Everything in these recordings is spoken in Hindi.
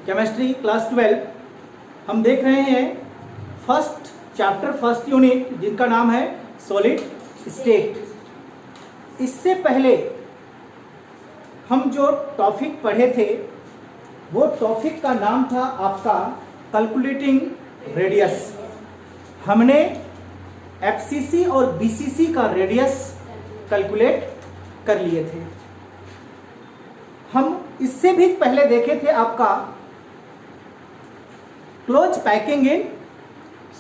केमिस्ट्री क्लास 12 हम देख रहे हैं फर्स्ट चैप्टर फर्स्ट यूनिट जिनका नाम है सॉलिड स्टेट। इससे पहले हम जो टॉपिक पढ़े थे वो टॉपिक का नाम था आपका कैलकुलेटिंग रेडियस। हमने एफसीसी और बीसीसी का रेडियस कैलकुलेट कर लिए थे। हम इससे भी पहले देखे थे आपका क्लोज पैकिंग इन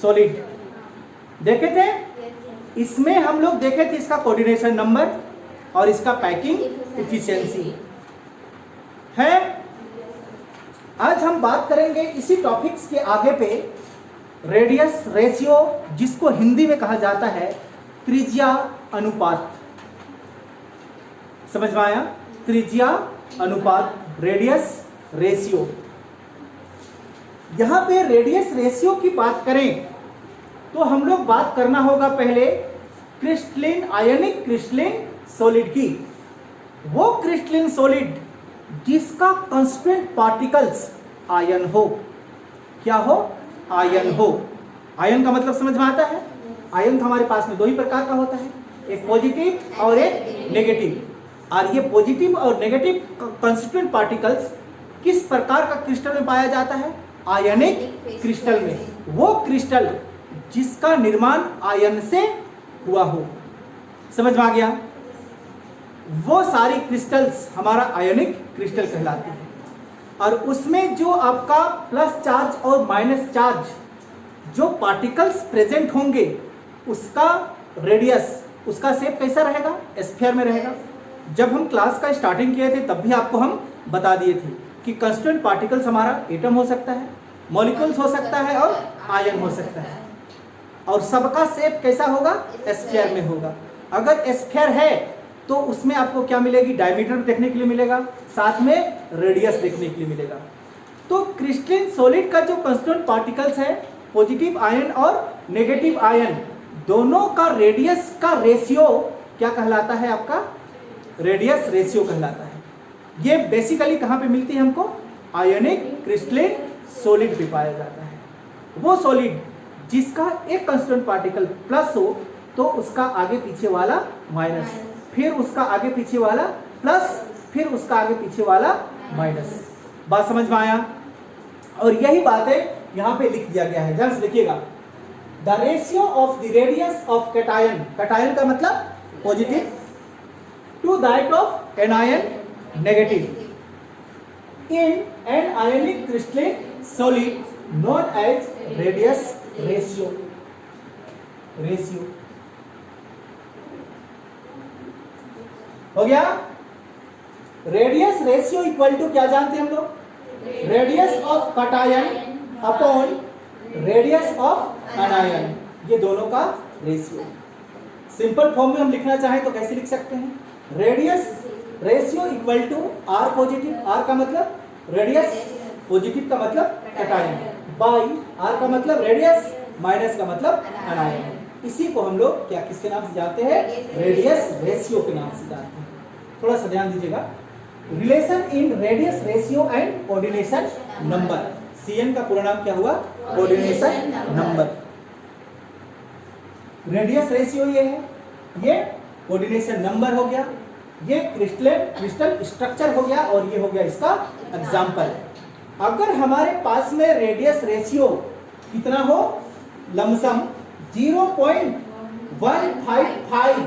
सॉलिड देखे थे। इसमें हम लोग देखे थे इसका कोऑर्डिनेशन नंबर और इसका पैकिंग इफिशिएंसी है। आज हम बात करेंगे इसी टॉपिक्स के आगे पे रेडियस रेशियो, जिसको हिंदी में कहा जाता है त्रिज्या अनुपात। समझ में आया? त्रिज्या अनुपात, रेडियस रेशियो। यहां पे रेडियस रेशियो की बात करें तो हम लोग बात करना होगा पहले क्रिस्टलिन आयनिक क्रिस्टलिन सॉलिड की। वो क्रिस्टलिन सॉलिड जिसका कांस्टेंट पार्टिकल्स आयन हो। क्या हो? आयन हो। आयन का मतलब समझ में आता है? आयन तो हमारे पास में दो ही प्रकार का होता है, एक पॉजिटिव और एक नेगेटिव। और ये पॉजिटिव और नेगेटिव कांस्टीट्यूएंट पार्टिकल्स किस प्रकार का क्रिस्टल में पाया जाता है? आयनिक क्रिस्टल में। वो क्रिस्टल जिसका निर्माण आयन से हुआ हो। समझ में आ गया? वो सारी क्रिस्टल्स हमारा आयनिक क्रिस्टल कहलाती है। और उसमें जो आपका प्लस चार्ज और माइनस चार्ज जो पार्टिकल्स प्रेजेंट होंगे उसका रेडियस, उसका शेप कैसा रहेगा? स्फीयर में रहेगा। जब हम क्लास का स्टार्टिंग किए थे तब भी आपको हम बता दिए थे कि कांस्टेंट पार्टिकल्स हमारा एटम हो सकता है, मॉलिक्यूल्स हो सकता है और आयन हो सकता है। और सबका शेप कैसा होगा? स्फीयर में होगा। अगर स्फीयर है तो उसमें आपको क्या मिलेगी? डायमीटर देखने के लिए मिलेगा, साथ में रेडियस देखने के लिए मिलेगा। तो क्रिस्टलिन सॉलिड का जो कांस्टेंट पार्टिकल्स है, पॉजिटिव आयन और नेगेटिव आयन, दोनों का रेडियस का रेशियो क्या कहलाता है? आपका रेडियस रेशियो कहलाता है। ये बेसिकली कहाँ पे मिलती है हमको? आयनिक क्रिस्टलिन सॉलिड पे पाया जाता है। वो सॉलिड जिसका एक कांस्टेंट पार्टिकल प्लस हो तो उसका आगे पीछे वाला माइनस, फिर उसका आगे पीछे वाला प्लस, फिर उसका आगे पीछे वाला माइनस। बात समझ में आया? और यही बातें यहाँ पे लिख दिया गया है। जरा लिखिएगा, the ratio of the radius of cation, cation का मतलब positive, to that of anion negative in an ionic crystalline solid known as radius ratio. Ratio हो गया। रेडियस रेशियो इक्वल टू क्या जानते हैं हम लोग? Radius of cation upon radius of anion, ये दोनों का रेशियो। सिंपल फॉर्म में हम लिखना चाहें तो कैसे लिख सकते हैं? Radius ratio equal to R positive, R का मतलब रेडियस, पॉजिटिव का मतलब कैटायन, बाई आर का मतलब रेडियस, माइनस का मतलब एनायन। इसी को हम लोग क्या किसके नाम से जानते हैं? रेडियस रेशियो के नाम से जानते हैं। थोड़ा सा ध्यान दीजिएगा। Relation in radius ratio and coordination number. CN का पूरा नाम क्या हुआ? Coordination number. रेडियस रेशियो ये है, ये कोऑर्डिनेशन नंबर हो गया, ये क्रिस्टल स्ट्रक्चर हो गया और ये हो गया इसका एग्जांपल। अगर हमारे पास में रेडियस रेशियो कितना हो? लमसम 0.155,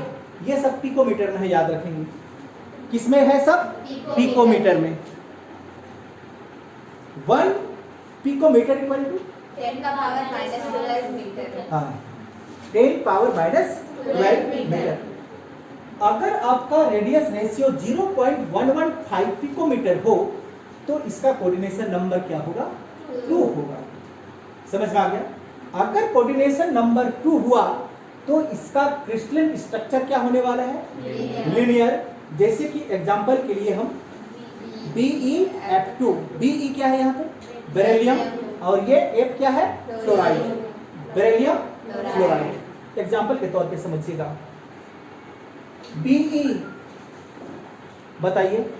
ये सब पिकोमीटर में है, याद रखेंगे। किसमें है? सब पिकोमीटर में। 1 पिकोमीटर इक्वल टू 10 का पावर -12 मीटर। हाँ, 10 पावर -12 मीटर। अगर आपका रेडियस रेशियो 0.115 पिकोमीटर हो तो इसका कोऑर्डिनेशन नंबर क्या होगा? 2 होगा। समझ में आ गया? अगर कोऑर्डिनेशन नंबर 2 हुआ तो इसका क्रिस्टलिन स्ट्रक्चर क्या होने वाला है? लीनियर। जैसे कि एग्जांपल के लिए हम BeF2, Be क्या है यहाँ पे? बेरिलियम, और ये F क्या है? Fluoride, beryllium fluoride. एग्जांपल के तौर पे समझिएगा। Be बताइए,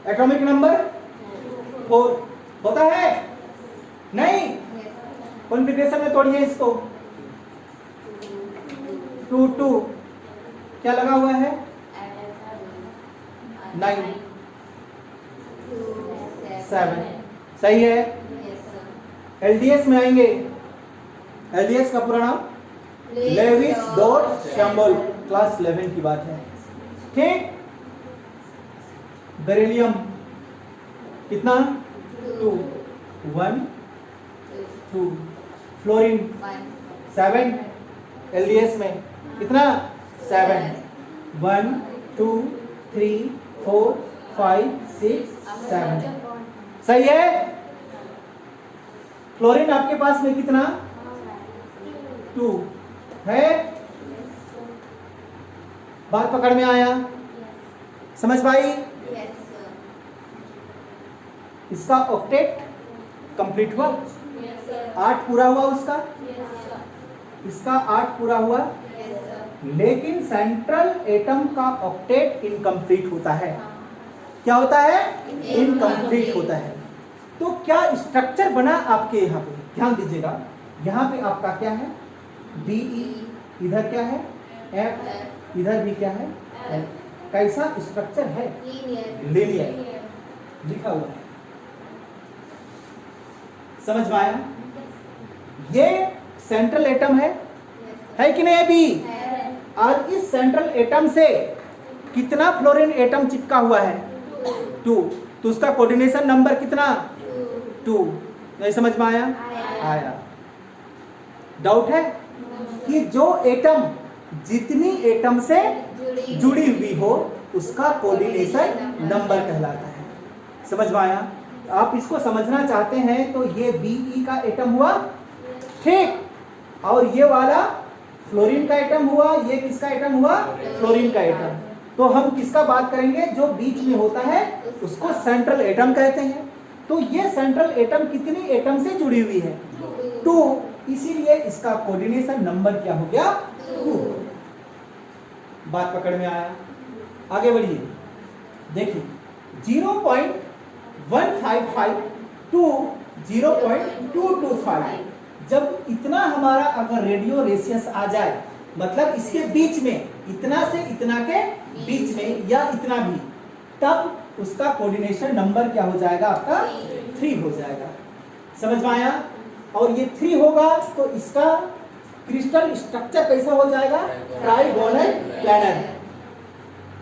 एटॉमिक नंबर 4 होता है? नहीं, कॉन्फ़िगरेशन में तोड़िए इसको। 2 2 क्या लगा हुआ है? 9 7 सही है। एलडीएस में आएंगे। एलडीएस का पूरा नाम लेविस डॉट शैम्बल, क्लास 11 की बात है। ठीक। बेरिलियम कितना? 2 1 2। फ्लोरीन 7 एलडीएस में कितना? 7 1 2 3 4 5 6 7 सही है। फ्लोरीन आपके पास में कितना? 2 है। बात पकड़ में आया? समझ पाई? इसका ऑक्टेट कंप्लीट हुआ? 8 पूरा हुआ उसका? इसका 8 पूरा हुआ, लेकिन सेंट्रल एटम का ऑक्टेट इनकम्प्लीट होता है। क्या होता है? इनकम्प्लीट होता है। तो क्या स्ट्रक्चर बना आपके यहाँ पे? ध्यान दीजिएगा, यहाँ पे आपका क्या है? BE, इधर क्या है? F, इधर भी क्या है? L। कैसा स्ट्रक्चर है? लीनियर लिखा हुआ है। समझ में आया? ये सेंट्रल एटम है कि नहीं अभी? और इस सेंट्रल एटम से कितना फ्लोरीन एटम चिपका हुआ है? 2। तो उसका कोऑर्डिनेशन नंबर कितना? 2। नहीं समझ में आया? आया। डाउट है कि जो एटम जितनी एटम से जुड़ी हुई हो उसका कोऑर्डिनेशन नंबर कहलाता है। समझ में आया? आप इसको समझना चाहते हैं तो ये BE का एटम हुआ, ठीक, और ये वाला फ्लोरीन का एटम हुआ। ये किसका एटम हुआ? फ्लोरीन का एटम। तो हम किसका बात करेंगे? जो बीच में होता है उसको सेंट्रल एटम कहते हैं। तो ये सेंट्रल एटम कितनी एटम से जुड़ी हुई है? 2। इसीलिए इसका कोऑर्डिनेशन नंबर क्या हो गया? 2। बात पकड़ में आया? आगे बढ़िए, देखिए 0.155 टू 0.225। जब इतना हमारा अगर रेडियो रेशियस आ जाए, मतलब इसके बीच में, इतना से इतना के बीच में या इतना भी, तब उसका कोऑर्डिनेशन नंबर क्या हो जाएगा? आपका 3 हो जाएगा। समझ में आया? और ये 3 होगा तो इसका क्रिस्टल स्ट्रक्चर कैसा हो जाएगा? Trigonal planar.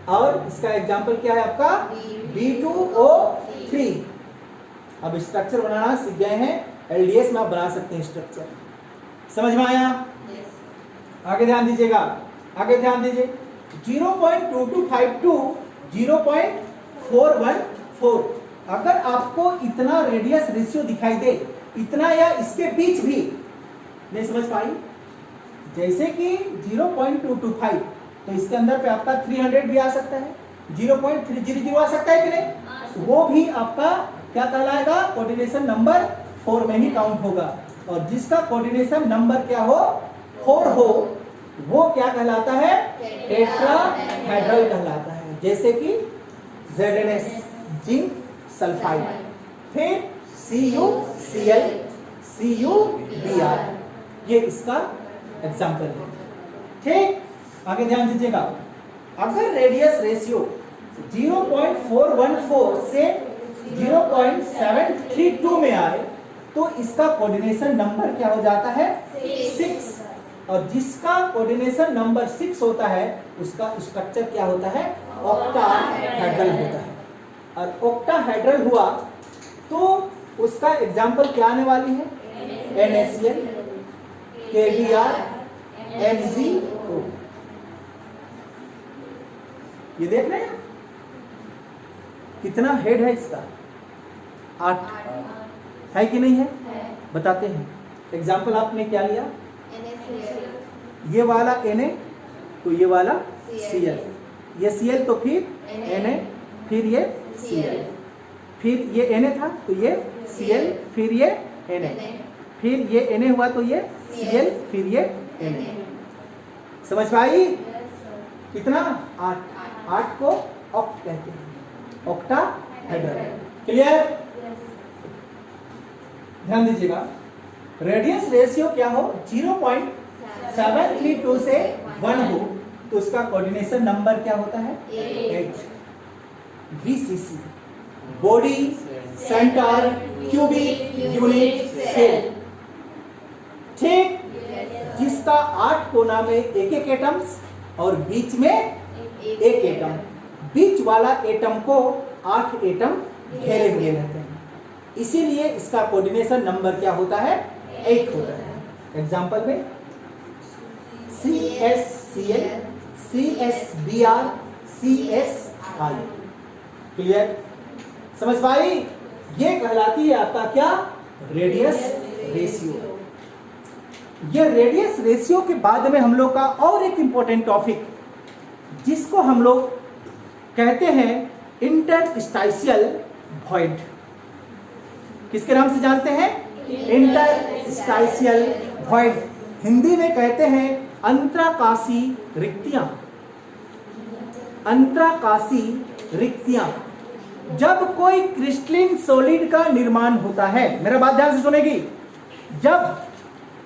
और इसका एग्जांपल क्या है आपका? B2O3। अब स्ट्रक्चर बनाना सीख गए हैं, एलडीएस में आप बना सकते हैं स्ट्रक्चर। समझ में आया? आगे ध्यान दीजिएगा, आगे ध्यान दीजिए। 0.2252 टू 0.414। अगर आपको इतना रेडियस रेशियो दिखाई दे, इतना या इसके बीच भी नहीं समझ पाई, जैसे कि 0.225, तो इसके अंदर पे आपका 300 भी आ सकता है, 0.300 आ सकता है कि नहीं? वो भी आपका क्या कहलाएगा? कोऑर्डिनेशन नंबर 4 में ही काउंट होगा। और जिसका कोऑर्डिनेशन नंबर क्या हो? 4 हो, वो क्या कहलाता है? टेट्राहेड्रल कहलाता है। जैसे कि ZnS जिंक सल्फाइड, फिर CuCl CuBr, ये इसका एग्जाम्पल है। ठीक, आगे ध्यान दीजिएगा। अगर रेडियस रेशियो 0.414 से 0.732 में आए तो इसका कोऑर्डिनेशन नंबर क्या हो जाता है? 6। और जिसका कोऑर्डिनेशन नंबर 6 होता है उसका स्ट्रक्चर क्या होता है? ऑक्टाहेड्रल होता है। और ऑक्टाहेड्रल हुआ तो उसका एग्जाम्पल क्या आने वाली है? NaCl, KBr, MgO। ये देख रहे हैं कितना हेड है इसका? 8 है कि नहीं है? बताते हैं। एग्जाम्पल आपने क्या लिया? ये वाला Na तो ये वाला Cl, ये Cl तो फिर Na, फिर ये Cl, फिर ये Na था तो ये Cl, फिर ये Na, फिर ये Na हुआ तो ये Cl, फिर ये Na। समझ पाई? कितना? 8 को ऑक्ट कहते हैं, ऑक्टाहेड्रल। क्लियर? ध्यान दीजिएगा, रेडियस रेशियो क्या हो 0.732 से 1 हो तो उसका कोऑर्डिनेशन नंबर क्या होता है 8। VCC body centre cubic unit cell, ठीक, जिसका 8 कोना में एक एटम्स और बीच में एक एटम, बीच वाला एटम को 8 एटम घेरे हुए रहते हैं, इसीलिए इसका कोऑर्डिनेशन नंबर क्या होता है 8 होता है। एग्जांपल में CSCl CSBr CSI, क्लियर, समझ पाई? ये कहलाती है आपका क्या रेडियस रेशियो। ये रेडियस रेशियो के बाद में हम लोग का और एक इंपॉर्टेंट टॉपिक जिसको हम लोग कहते हैं इंटरस्टाइशियल वॉइड, किसके नाम से जानते हैं इंटरस्टाइशियल वॉइड, हिंदी में कहते हैं अंतराकाशी रिक्तियां। अंतराकाशी रिक्तियां, जब कोई क्रिस्टलिन सॉलिड का निर्माण होता है, मेरा बात ध्यान से सुनेगी, जब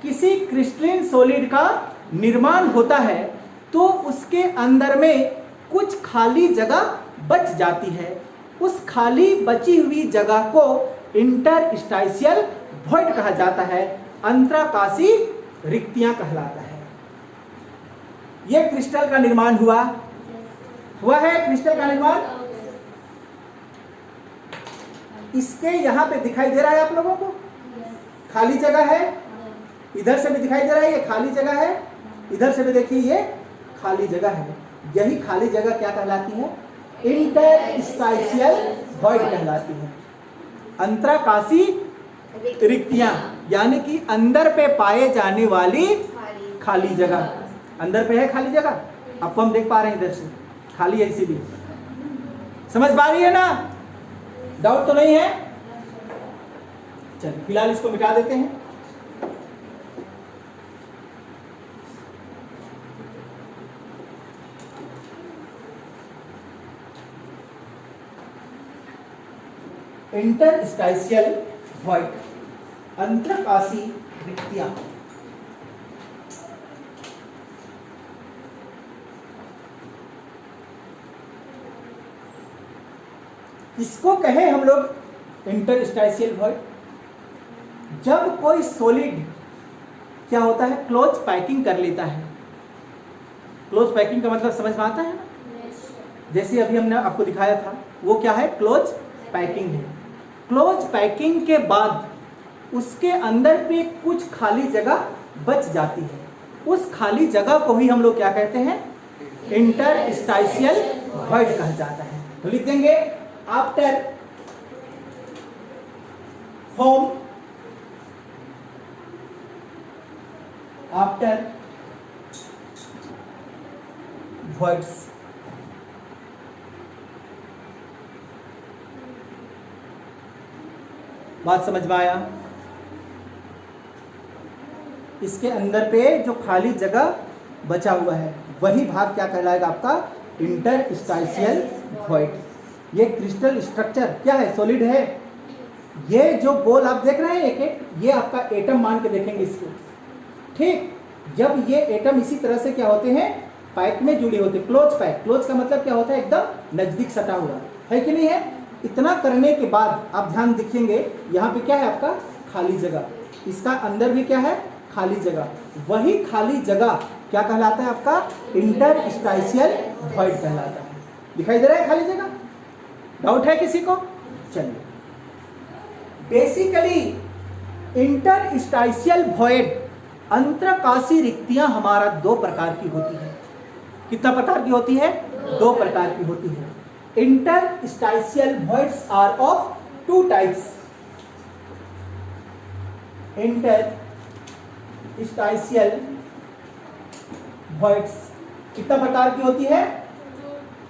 किसी क्रिस्टलिन सॉलिड का निर्माण होता है तो उसके अंदर में कुछ खाली जगह बच जाती है, उस खाली बची हुई जगह को इंटरस्टाइशियल वॉइड कहा जाता है, अंतराकाशी रिक्तियां कहलाता है। यह क्रिस्टल का निर्माण हुआ है, क्रिस्टल का निर्माण इसके यहां पे दिखाई दे रहा है आप लोगों को, खाली जगह है, इधर से भी दिखाई दे रहा है ये खाली जगह है, इधर से भी देखिए ये खाली जगह है, यही खाली जगह क्या कहलाती है इंटरस्टाइशियल वॉइड कहलाती है। अंतराकाशी रिक्तियां यानी कि अंदर पे पाए जाने वाली खाली जगह, अंदर पे है खाली जगह, आपको हम देख पा रहे हैं इधर से खाली है, इसीलिए समझ पा रही है ना, डाउट तो नहीं है? चलिए फिलहाल इसको मिटा देते हैं। इंटरस्टाइशियल वॉइड, अंतराकाशी रिक्तियां, इसको कहे हम लोग इंटरस्टाइशियल वॉइड, जब कोई सॉलिड क्या होता है क्लोज पैकिंग कर लेता है। क्लोज पैकिंग का मतलब समझ में आता है ना, जैसे अभी हमने आपको दिखाया था वो क्या है क्लोज पैकिंग है। क्लोज पैकिंग के बाद उसके अंदर पे कुछ खाली जगह बच जाती है, उस खाली जगह को ही हम लोग क्या कहते हैं इंटरस्टाइशियल वॉइड कहा जाता है। तो लिख देंगे आफ्टर फॉर्म, आफ्टर वॉइड्स, बात समझ में आया? इसके अंदर पे जो खाली जगह बचा हुआ है वही भाग क्या कहलाएगा आपका इंटरस्टाइशियल वॉइड। ये क्रिस्टल स्ट्रक्चर क्या है सॉलिड है, ये जो गोल आप देख रहे हैं एक एक, ये आपका एटम मान के देखेंगे इसको, ठीक, जब ये एटम इसी तरह से क्या होते हैं पैक में जुड़े होते हैं, क्लोज पैक, क्लोज का मतलब क्या होता है एकदम नजदीक सटा हुआ है कि नहीं है। इतना करने के बाद आप ध्यान देखिएंगे यहाँ पे क्या है आपका खाली जगह, इसका अंदर भी क्या है खाली जगह, वही खाली जगह क्या कहलाता है आपका इंटरस्टाइशियल वॉइड कहलाता है। दिखाई दे रहा है खाली जगह? डाउट है किसी को? चलिए, बेसिकली इंटरस्टाइशियल वॉइड अंतराकाशी रिक्तियां हमारा दो प्रकार की होती है। कितना प्रकार की होती है? दो प्रकार की होती है। Interstitial voids are of two types. Interstitial voids कितना प्रकार की होती है?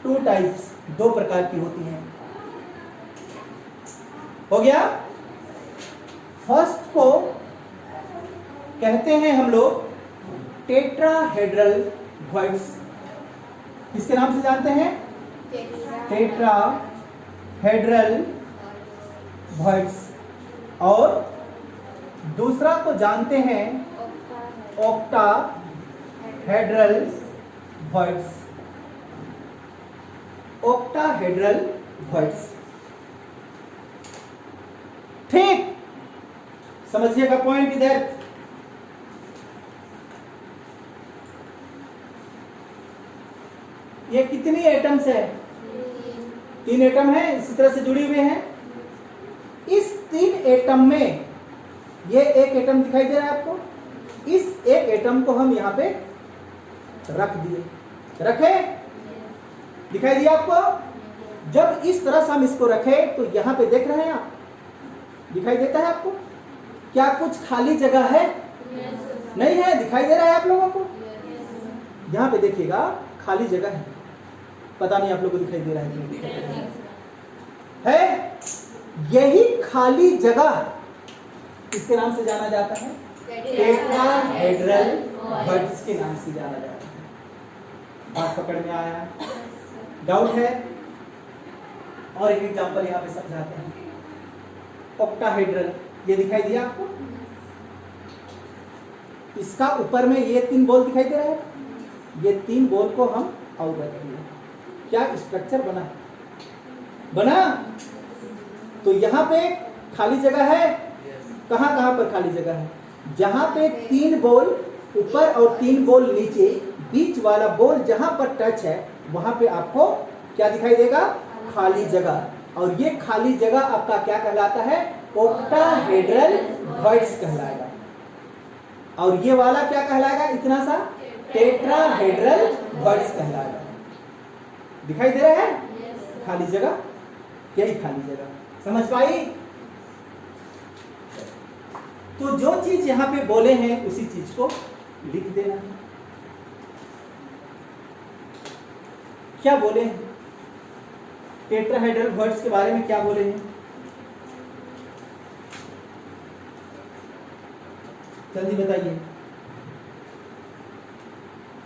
टू टाइप्स, दो प्रकार की होती है। हो गया? फर्स्ट को कहते हैं हम लोग टेट्राहेड्रल वॉइड्स। किसके नाम से जानते हैं? Tetrahedral voids. और दूसरा को जानते हैं ऑक्टाहेड्रल वॉइड्स। ऑक्टाहेड्रल वॉइड्स, ठीक, समझिएगा पॉइंट इधर। ये कितनी एटम्स है? 3 एटम है, इसी तरह से जुड़ी हुए हैं। इस 3 एटम में ये एक एटम दिखाई दे रहा है आपको, इस एक एटम को हम यहां पे रख दिए, रखे, दिखाई दिया आपको। जब इस तरह से हम इसको रखे तो यहां पे देख रहे हैं आप, दिखाई देता है आपको? क्या कुछ खाली जगह है? नहीं है, दिखाई दे रहा है आप लोगों को? यहां पे देखिएगा खाली जगह है, पता नहीं आप लोगों को दिखाई दे रहा है कि नहीं है? यही खाली जगह किसके नाम से जाना जाता है? टेट्राहेड्रल वॉइड्स के नाम से जाना जाता है। बात पकड़ में आया? डाउट है? और एक एग्जांपल यहाँ पे समझाते हैं। ऑक्टाहेड्रल, ये दिखाई दिया आपको? इसका ऊपर में ये 3 बॉल दिखाई दे रहा है, ये 3 बॉल को हम आउट रख दिए। क्या स्ट्रक्चर बना? बना? तो यहाँ पे खाली जगह है, कहाँ कहाँ पर खाली जगह है? जहां पे 3 बॉल ऊपर और 3 बॉल नीचे, बीच वाला बॉल जहां पर टच है वहां पे आपको क्या दिखाई देगा? खाली जगह। और ये खाली जगह आपका क्या कहलाता है? ऑक्टाहेड्रल वॉइड्स कहलाएगा। और ये वाला क्या कहलाएगा? इतना सा टेट्राहेड्रल वॉइड्स कहलाएगा। दिखाई दे रहा है? खाली जगह, यही खाली जगह, समझ पाई? तो जो चीज यहां पे बोले हैं उसी चीज को लिख देना है। क्या बोले हैं? टेट्राहेड्रल वॉइड्स के बारे में क्या बोले हैं? जल्दी बताइए।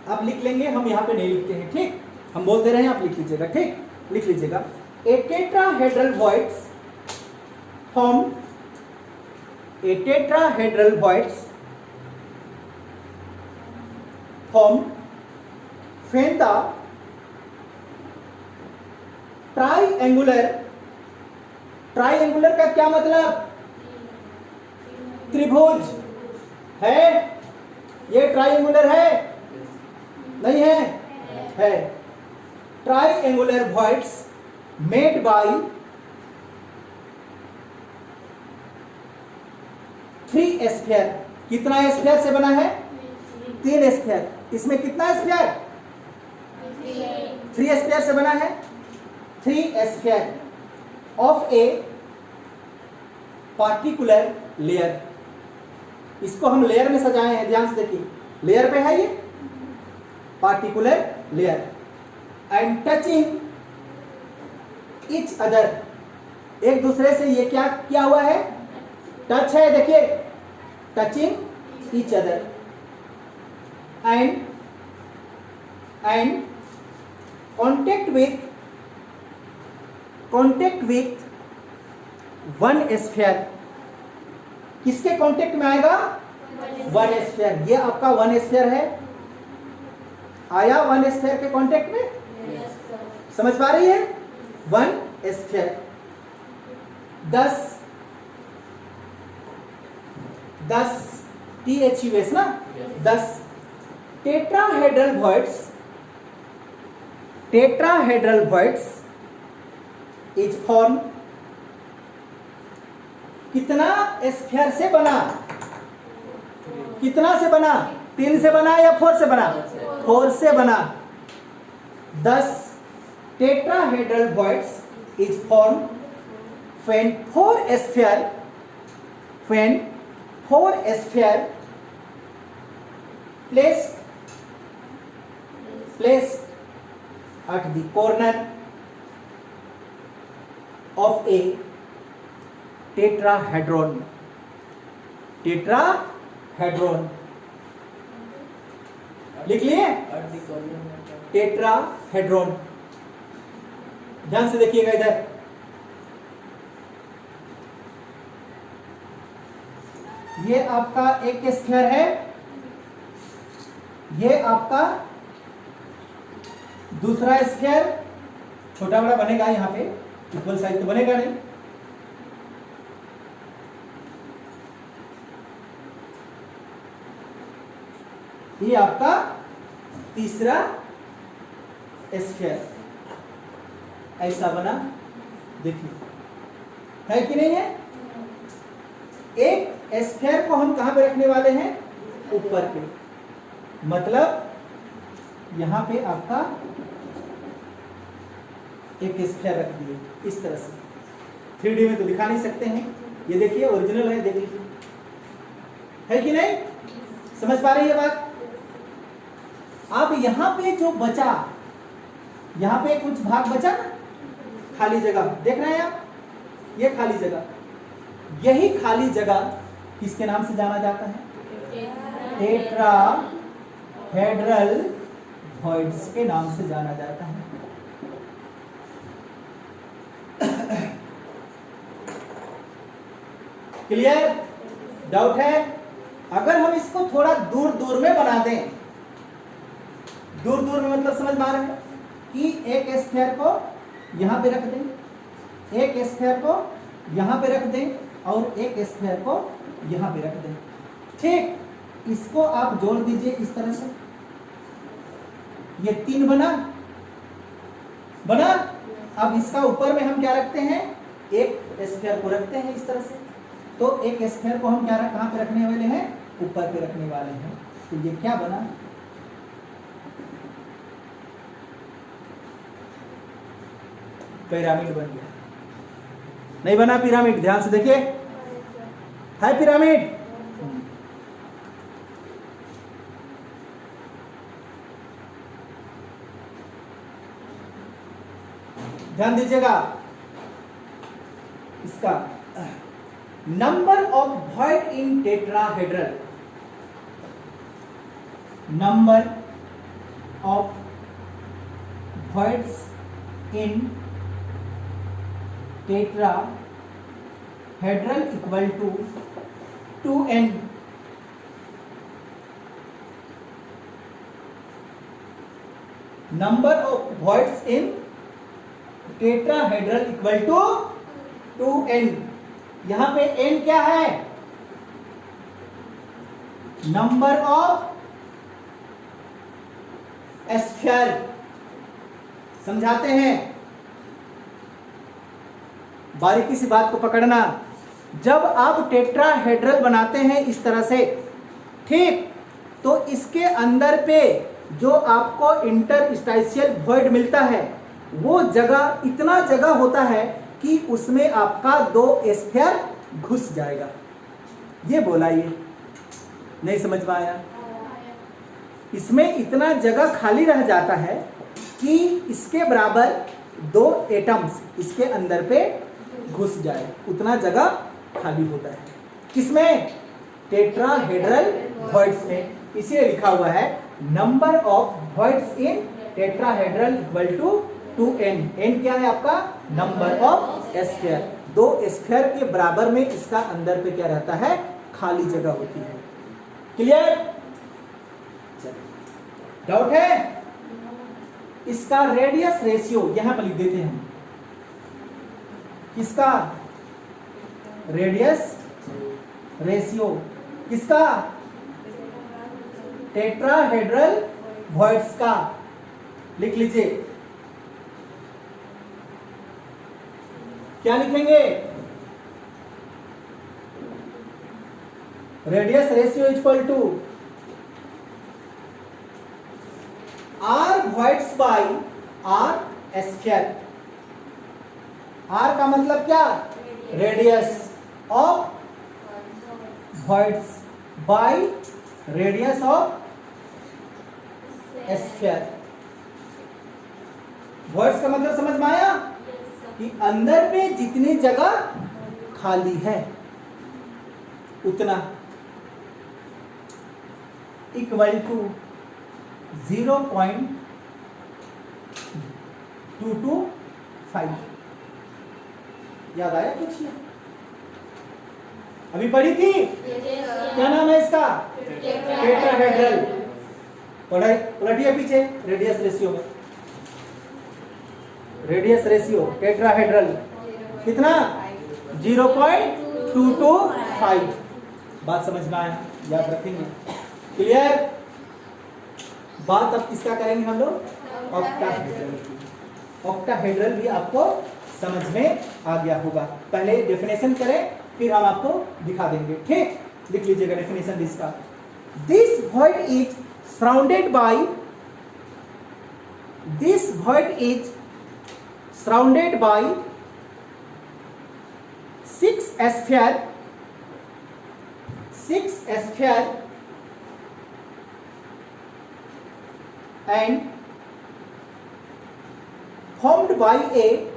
आप लिख लेंगे, हम यहां पे नहीं लिखते हैं, ठीक? हम बोलते रहे, आप लिख लीजिएगा, ठीक? लिख लीजिएगा। A tetrahedral voids form, a tetrahedral voids form when the triangular का क्या मतलब? त्रिभुज है? ये ट्राइंगुलर है? नहीं है? है। Triangular voids made by 3 sphere. कितना स्फीयर से बना है? 3 स्फीयर। इसमें कितना स्फीयर? 3 स्फीयर से बना है। 3 sphere of a particular layer. इसको हम लेयर में सजाए हैं, ध्यान से देखिए, लेयर पे है ये particular layer, and touching each other. एक दूसरे से ये क्या किया हुआ है? टच है, देखिए, touching each other, and contact with 1 sphere. किसके कांटेक्ट में आएगा? 1 स्फीयर। ये आपका 1 स्फीयर है, आया 1 स्फीयर के कांटेक्ट में? समझ पा रही है? 1 स्फीयर। 10 THUS ना, 10 टेट्राहेड्रल वॉइड्स इज फॉर्म। कितना स्फीयर से बना? कितना से बना? 3 से बना या 4 से बना? 4 से बना। 10 tetrahedral voids is form when 4 sphere placed at the corner of a tetrahedron. लिख लिए? टेट्राहेड्रॉन। ध्यान से देखिएगा इधर, ये आपका एक स्फीयर है, ये आपका दूसरा स्फीयर। छोटा बड़ा बनेगा यहाँ पे, इक्वल साइज तो बनेगा नहीं। ये आपका तीसरा स्फीयर ऐसा बना, देखिए है कि नहीं है। एक स्फीयर को हम कहां पे रखने वाले हैं, ऊपर पे, मतलब यहां पे आपका एक स्फीयर रख दिए इस तरह से। 3D में तो दिखा नहीं सकते हैं, ये देखिए ओरिजिनल है, देख लीजिए है कि नहीं, समझ पा रही है बात। अब यहां पे जो बचा, यहां पे कुछ भाग बचा ना, खाली जगह देख रहे हैं आप, ये खाली जगह, यही खाली जगह किसके नाम से जाना जाता है, टेट्राहेड्रल वॉइड्स के नाम से जाना जाता है। क्लियर, डाउट है। अगर हम इसको थोड़ा दूर दूर में बना दें, दूर दूर में मतलब समझ में आ रहा है कि एक स्फीयर को यहां पे रख दें, एक स्फीयर को यहां पे रख दें और एक स्फीयर को यहां पे रख दें, ठीक। इसको आप जोड़ दीजिए इस तरह से, ये 3 बना। अब इसका ऊपर में हम क्या रखते हैं, एक स्फीयर को रखते हैं इस तरह से। तो एक स्फीयर को हम क्या कहां पे रखने वाले हैं, ऊपर पे रखने वाले हैं। तो ये क्या बना, पिरामिड बन गया। नहीं बना पिरामिड, ध्यान से देखिए, है पिरामिड। ध्यान दीजिएगा, इसका number of void in tetrahedral, number of voids in tetrahedral equal to 2n। Number of voids in tetrahedral equal to 2n। यहां पे n क्या है, नंबर ऑफ स्फीयर। समझाते हैं, बारीकी से बात को पकड़ना। जब आप टेट्राहेड्रल बनाते हैं इस तरह से, ठीक, तो इसके अंदर पे जो आपको इंटरस्टाइशियल वॉइड मिलता है, वो जगह, इतना जगह होता है कि उसमें आपका 2 स्फीयर घुस जाएगा। ये बोला, ये नहीं समझ में आया। इसमें इतना जगह खाली रह जाता है कि इसके बराबर 2 एटम्स इसके अंदर पे घुस जाए, उतना जगह खाली होता है। किसमें, टेट्राहेड्रल वॉइड्स में। इसीलिए लिखा हुआ है number of voids in tetrahedral equal to 2n। n क्या है आपका, नंबर ऑफ स्फीयर। 2 स्फीयर के बराबर में इसका अंदर पे क्या रहता है, खाली जगह होती है। क्लियर, डाउट है। इसका रेडियस रेशियो यहां पर लिख देते हैं हम, किसका, रेडियस रेशियो किसका, टेट्राहेड्रल वॉइड्स का। लिख लीजिए, क्या लिखेंगे, radius ratio equal to R voids by R sphere. R का मतलब क्या, radius of voids by radius of sphere. Voids का मतलब समझ में आया कि अंदर में जितनी जगह खाली है उतना, इक्वल टू 0.225। याद आया कुछ, अभी पढ़ी थी, क्या नाम है इसका? टेट्राहेड्रल। पलटिए पीछे, रेडियस रेशियो में, रेडियस रेशियो टेट्राहेड्रल कितना? 0.225। बात समझ में आया? याद रखेंगे। क्लियर? बात अब किसका करेंगे हम लोग? ऑक्टाहेड्रल की। ऑक्टाहेड्रल भी आपको समझ में आ गया होगा। पहले डेफिनेशन करें, फिर हम आपको दिखा देंगे। ठीक, लिख लीजिएगा डेफिनेशन इसका। This void is surrounded by, this void is surrounded by 6 sphere and formed by a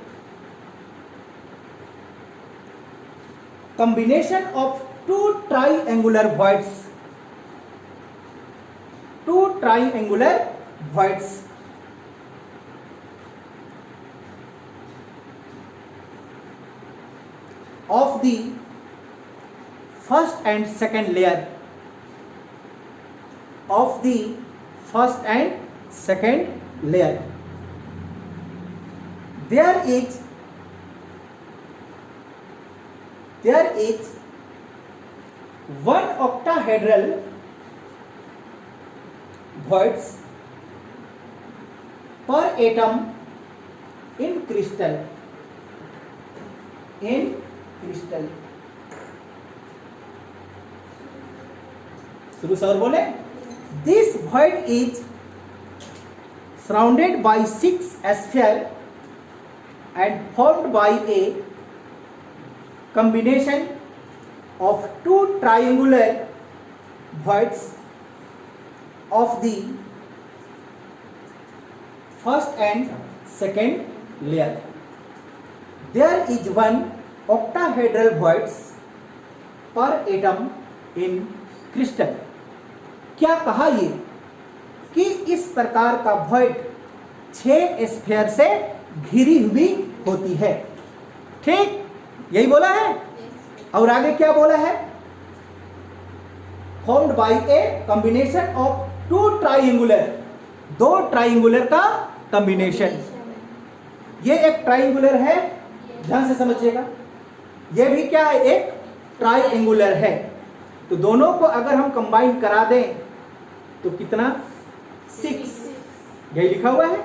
combination of two triangular voids, of the first and second layer, of the first and second layer. There is one octahedral voids per atom in crystal. शुरू से और बोले, this void is surrounded by 6 sphere and formed by a combination of two triangular voids of the first and second layer. There is one octahedral voids per atom in crystal. क्या कहा ये कि इस प्रकार का void 6 स्फीयर से घिरी हुई होती है। ठीक, यही बोला है। और आगे क्या बोला है? formed by a combination of two triangular, दो ट्राइंगुलर का कॉम्बिनेशन। ये एक ट्राइंगुलर है, ध्यान से समझिएगा। ये भी क्या है? एक ट्राइंगुलर है। तो दोनों को अगर हम कंबाइन करा दें तो कितना? 6। यही लिखा हुआ है।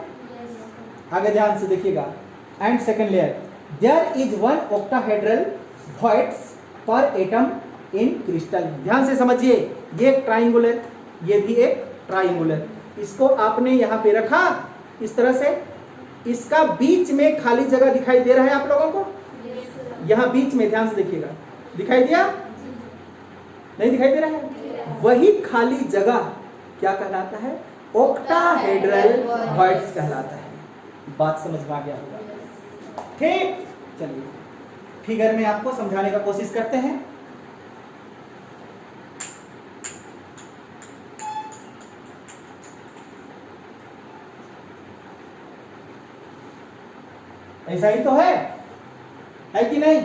आगे ध्यान से देखिएगा। And second layer, there is one octahedral voids per atom in crystal. ध्यान से समझिए, ये एक ट्राइंगुलर, ये भी एक ट्राइंगुलर। इसको आपने यहाँ पे रखा इस तरह से। इसका बीच में खाली जगह दिखाई दे रहा है आप लोगों को? यहाँ बीच में ध्यान से देखिएगा, दिखाई दिया? नहीं दिखाई दे रहा है? वही खाली जगह क्या कहलाता है? ऑक्टाहेड्रल voids कहलाता है। बात समझ में आ गया होगा। ठीक, चलिए फिगर में आपको समझाने का कोशिश करते हैं। ऐसा ही तो है कि नहीं?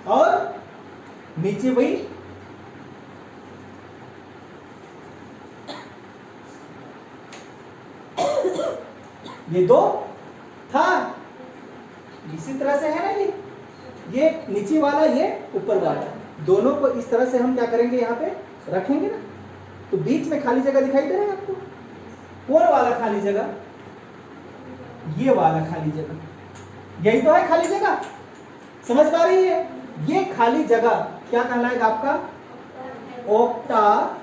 और नीचे वही ये दो था, इसी तरह से है ना। ये नीचे वाला, ये ऊपर वाला, दोनों को इस तरह से हम क्या करेंगे? यहाँ पे रखेंगे ना। तो बीच में खाली जगह दिखाई दे रहा है आपको? कौन वाला खाली जगह? ये वाला खाली जगह। यही तो है खाली जगह, समझ पा रही है? ये खाली जगह क्या कहलाएगा आपका? ऑक्टाहेड्रल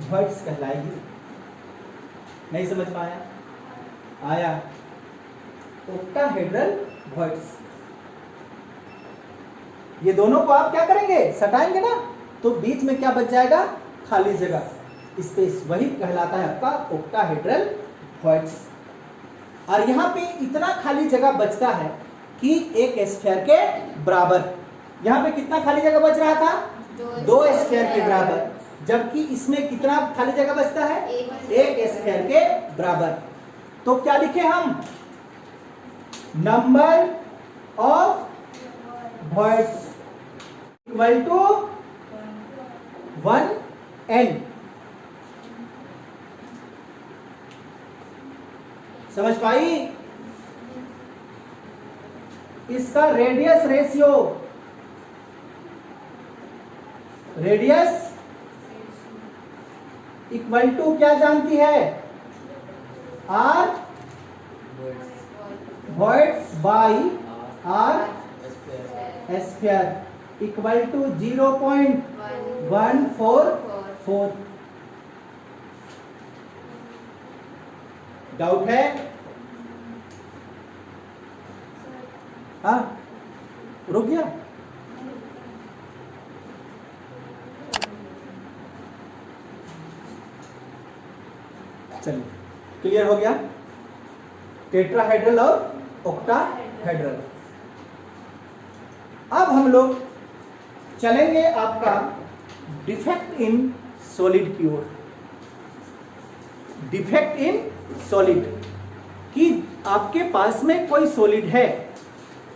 voids कहलाएगी। नहीं समझ में आया? आया? Octahedral voids। ये दोनों को आप क्या करेंगे? सटाएंगे ना, तो बीच में क्या बच जाएगा? खाली जगह, स्पेस। वही कहलाता है आपका ऑक्टाहेड्रल voids। और यहाँ पे इतना खाली जगह बचता है कि एक स्फीयर के बराबर। यहाँ पे कितना खाली जगह बच रहा था? 2 स्फीयर के बराबर। जबकि इसमें कितना खाली जगह बचता है? 1 स्फीयर के बराबर। तो क्या लिखे हम? Number of voids equal to 1n। समझ पाई? इसका radius ratio, radius equal to क्या जानती है? R voids by R square equal to 0.144। Doubt है? हाँ, रुक गया? चलिए, क्लियर हो गया? टेट्राहेड्रल और ऑक्टाहेड्रल। अब हम लोग चलेंगे आपका डिफेक्ट इन सॉलिड की ओर। डिफेक्ट इन सॉलिड कि आपके पास में कोई सॉलिड है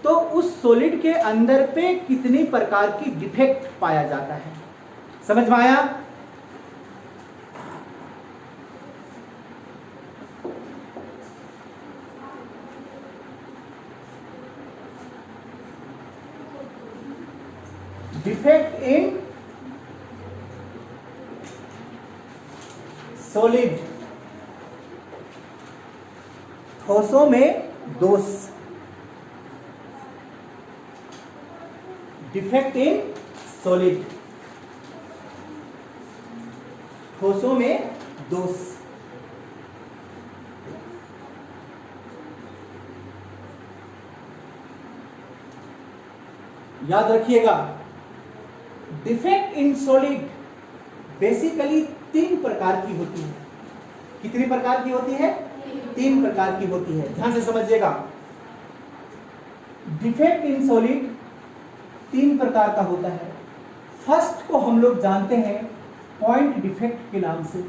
तो उस सॉलिड के अंदर पे कितनी प्रकार की डिफेक्ट पाया जाता है। समझ में आया? डिफेक्ट इन सॉलिड, ठोसों में दोष। डिफेक्ट इन सॉलिड, ठोसों में दोष। याद रखिएगा, डिफेक्ट इन सॉलिड बेसिकली 3 प्रकार की होती है। कितनी प्रकार की होती है? 3 प्रकार की होती है। ध्यान से समझिएगा, डिफेक्ट इन सॉलिड 3 प्रकार का होता है। फर्स्ट को हम लोग जानते हैं पॉइंट डिफेक्ट के नाम से।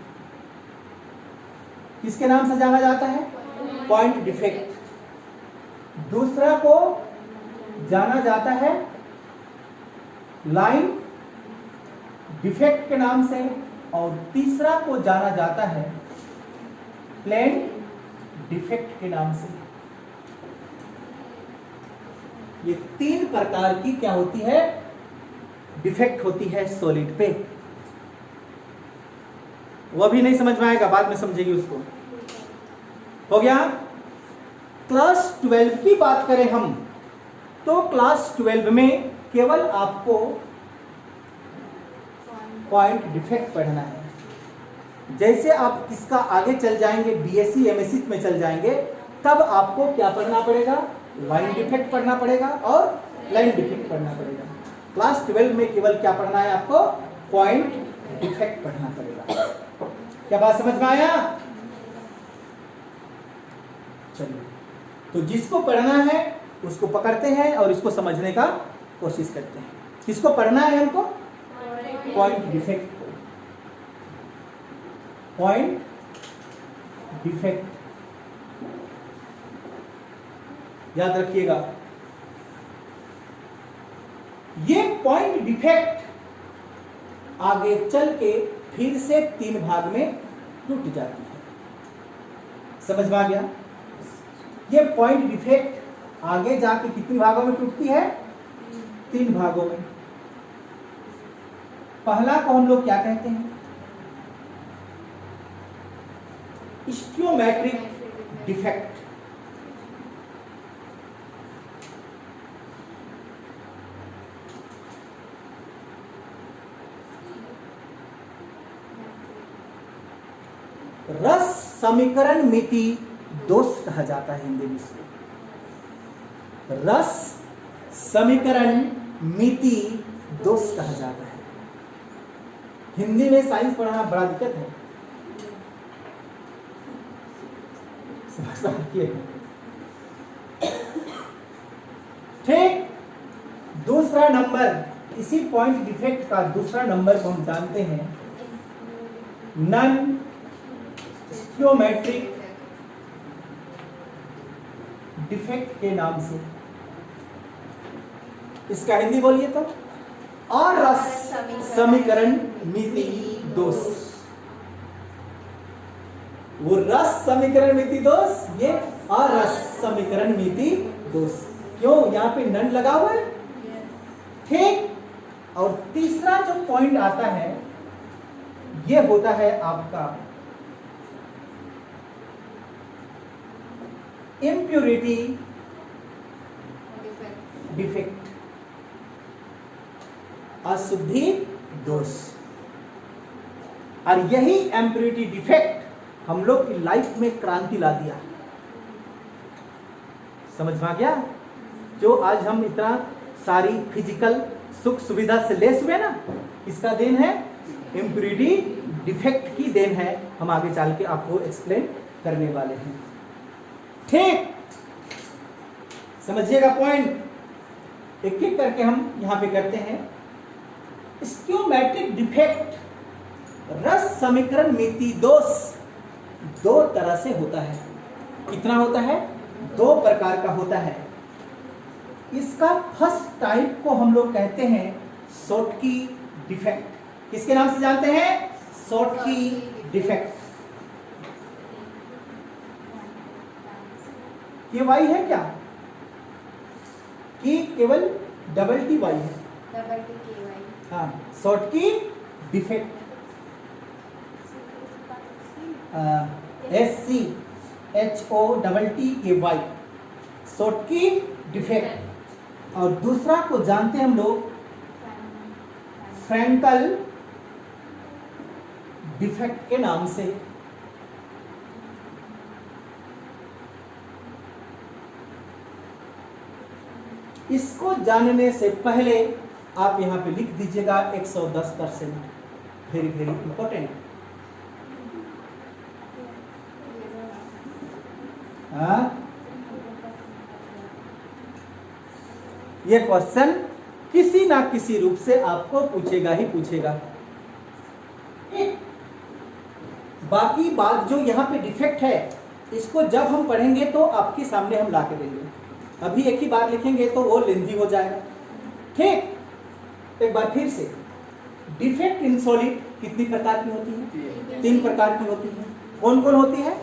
किसके नाम से जाना जाता है? Point defect. दूसरा को जाना जाता है लाइन डिफेक्ट के नाम से, और तीसरा को जाना जाता है प्लेन डिफेक्ट के नाम से। ये 3 प्रकार की क्या होती है? डिफेक्ट होती है सॉलिड पे। वो भी नहीं समझ में आएगा, बाद में समझेगी उसको। हो गया? क्लास 12 की बात करें हम तो क्लास 12 में केवल आपको पॉइंट डिफेक्ट पढ़ना है। जैसे आप इसका आगे चल जाएंगे, बीएससी एमएससी में चल जाएंगे, तब आपको क्या पढ़ना पड़ेगा? लाइन डिफेक्ट पढ़ना पड़ेगा और लाइन डिफेक्ट पढ़ना पड़ेगा। क्लास 12 में केवल क्या पढ़ना है आपको? पॉइंट डिफेक्ट पढ़ना पड़ेगा। क्या बात समझ में आया? चलिए, तो जिसको पढ़ना है उसको पकड़ते हैं और इसको समझने का कोशिश करते हैं। किसको पढ़ना है हमको? पॉइंट डिफेक्ट को। पॉइंट डिफेक्ट याद रखिएगा। ये पॉइंट डिफेक्ट आगे चल के फिर से 3 भाग में टूट जाती है। समझ में आ गया? ये पॉइंट डिफेक्ट आगे जाके कितनी भागों में टूटती है? 3 भागों में। पहला को हम लोग क्या कहते हैं? स्टियोमेट्रिक डिफेक्ट। रस समीकरण मिति दोष कहा जाता है हिंदी में इसको। रस समीकरण मिति दोष कहा जाता है। हिंदी में साइंस पढ़ना बड़ा दिक्कत है। ठीक। दूसरा नंबर, इसी पॉइंट डिफेक्ट का दूसरा नंबर को हम जानते हैं नॉन स्टियोमेट्रिक डिफेक्ट के नाम से। इसका हिंदी बोलिए तो अरस समीकरण मिति दोष। वो रस समीकरण मिति दोष, ये अरस समीकरण मिति दोष। क्यों? यहां पे नन लगा हुआ है, ठीक। और तीसरा जो पॉइंट आता है ये होता है आपका इम्प्योरिटी डिफेक्ट, अशुद्धि दोष। और यही इम्प्योरिटी डिफेक्ट हम लोग की लाइफ में क्रांति ला दिया। समझ में आ गया? जो आज हम इतना सारी फिजिकल सुख सुविधा से लेस हुए ना, इसका देन है इम्प्योरिटी डिफेक्ट की देन है। हम आगे चल के आपको एक्सप्लेन करने वाले हैं, ठीक। समझिएगा पॉइंट, एक एक करके हम यहां पे करते हैं। स्टियोमेट्रिक डिफेक्ट रस समीकरण मिति दोष दो तरह से होता है। कितना होता है? दो प्रकार का होता है। इसका फर्स्ट टाइप को हम लोग कहते हैं शॉर्टकी डिफेक्ट। किसके नाम से जानते हैं? Schottky defect. ये वाई है क्या कि केवल डबल टी वाई है? डबल टी के वाई। हाँ, Schottky defect SCHOTTKY Schottky defect. और दूसरा को जानते हैं हम लोग फ्रैंकल डिफेक्ट के नाम से। इसको जानने से पहले आप यहां पे लिख दीजिएगा 110%, वेरी वेरी इंपॉर्टेंट। ये क्वेश्चन किसी ना किसी रूप से आपको पूछेगा ही पूछेगा। बाकी बात जो यहाँ पे डिफेक्ट है, इसको जब हम पढ़ेंगे तो आपके सामने हम ला के देंगे। अभी एक ही बार लिखेंगे तो वो लेंथी हो जाएगा, ठीक। एक बार फिर से, डिफेक्ट इन सॉलिड कितनी प्रकार की होती है? 3 प्रकार की होती है। कौन कौन होती है?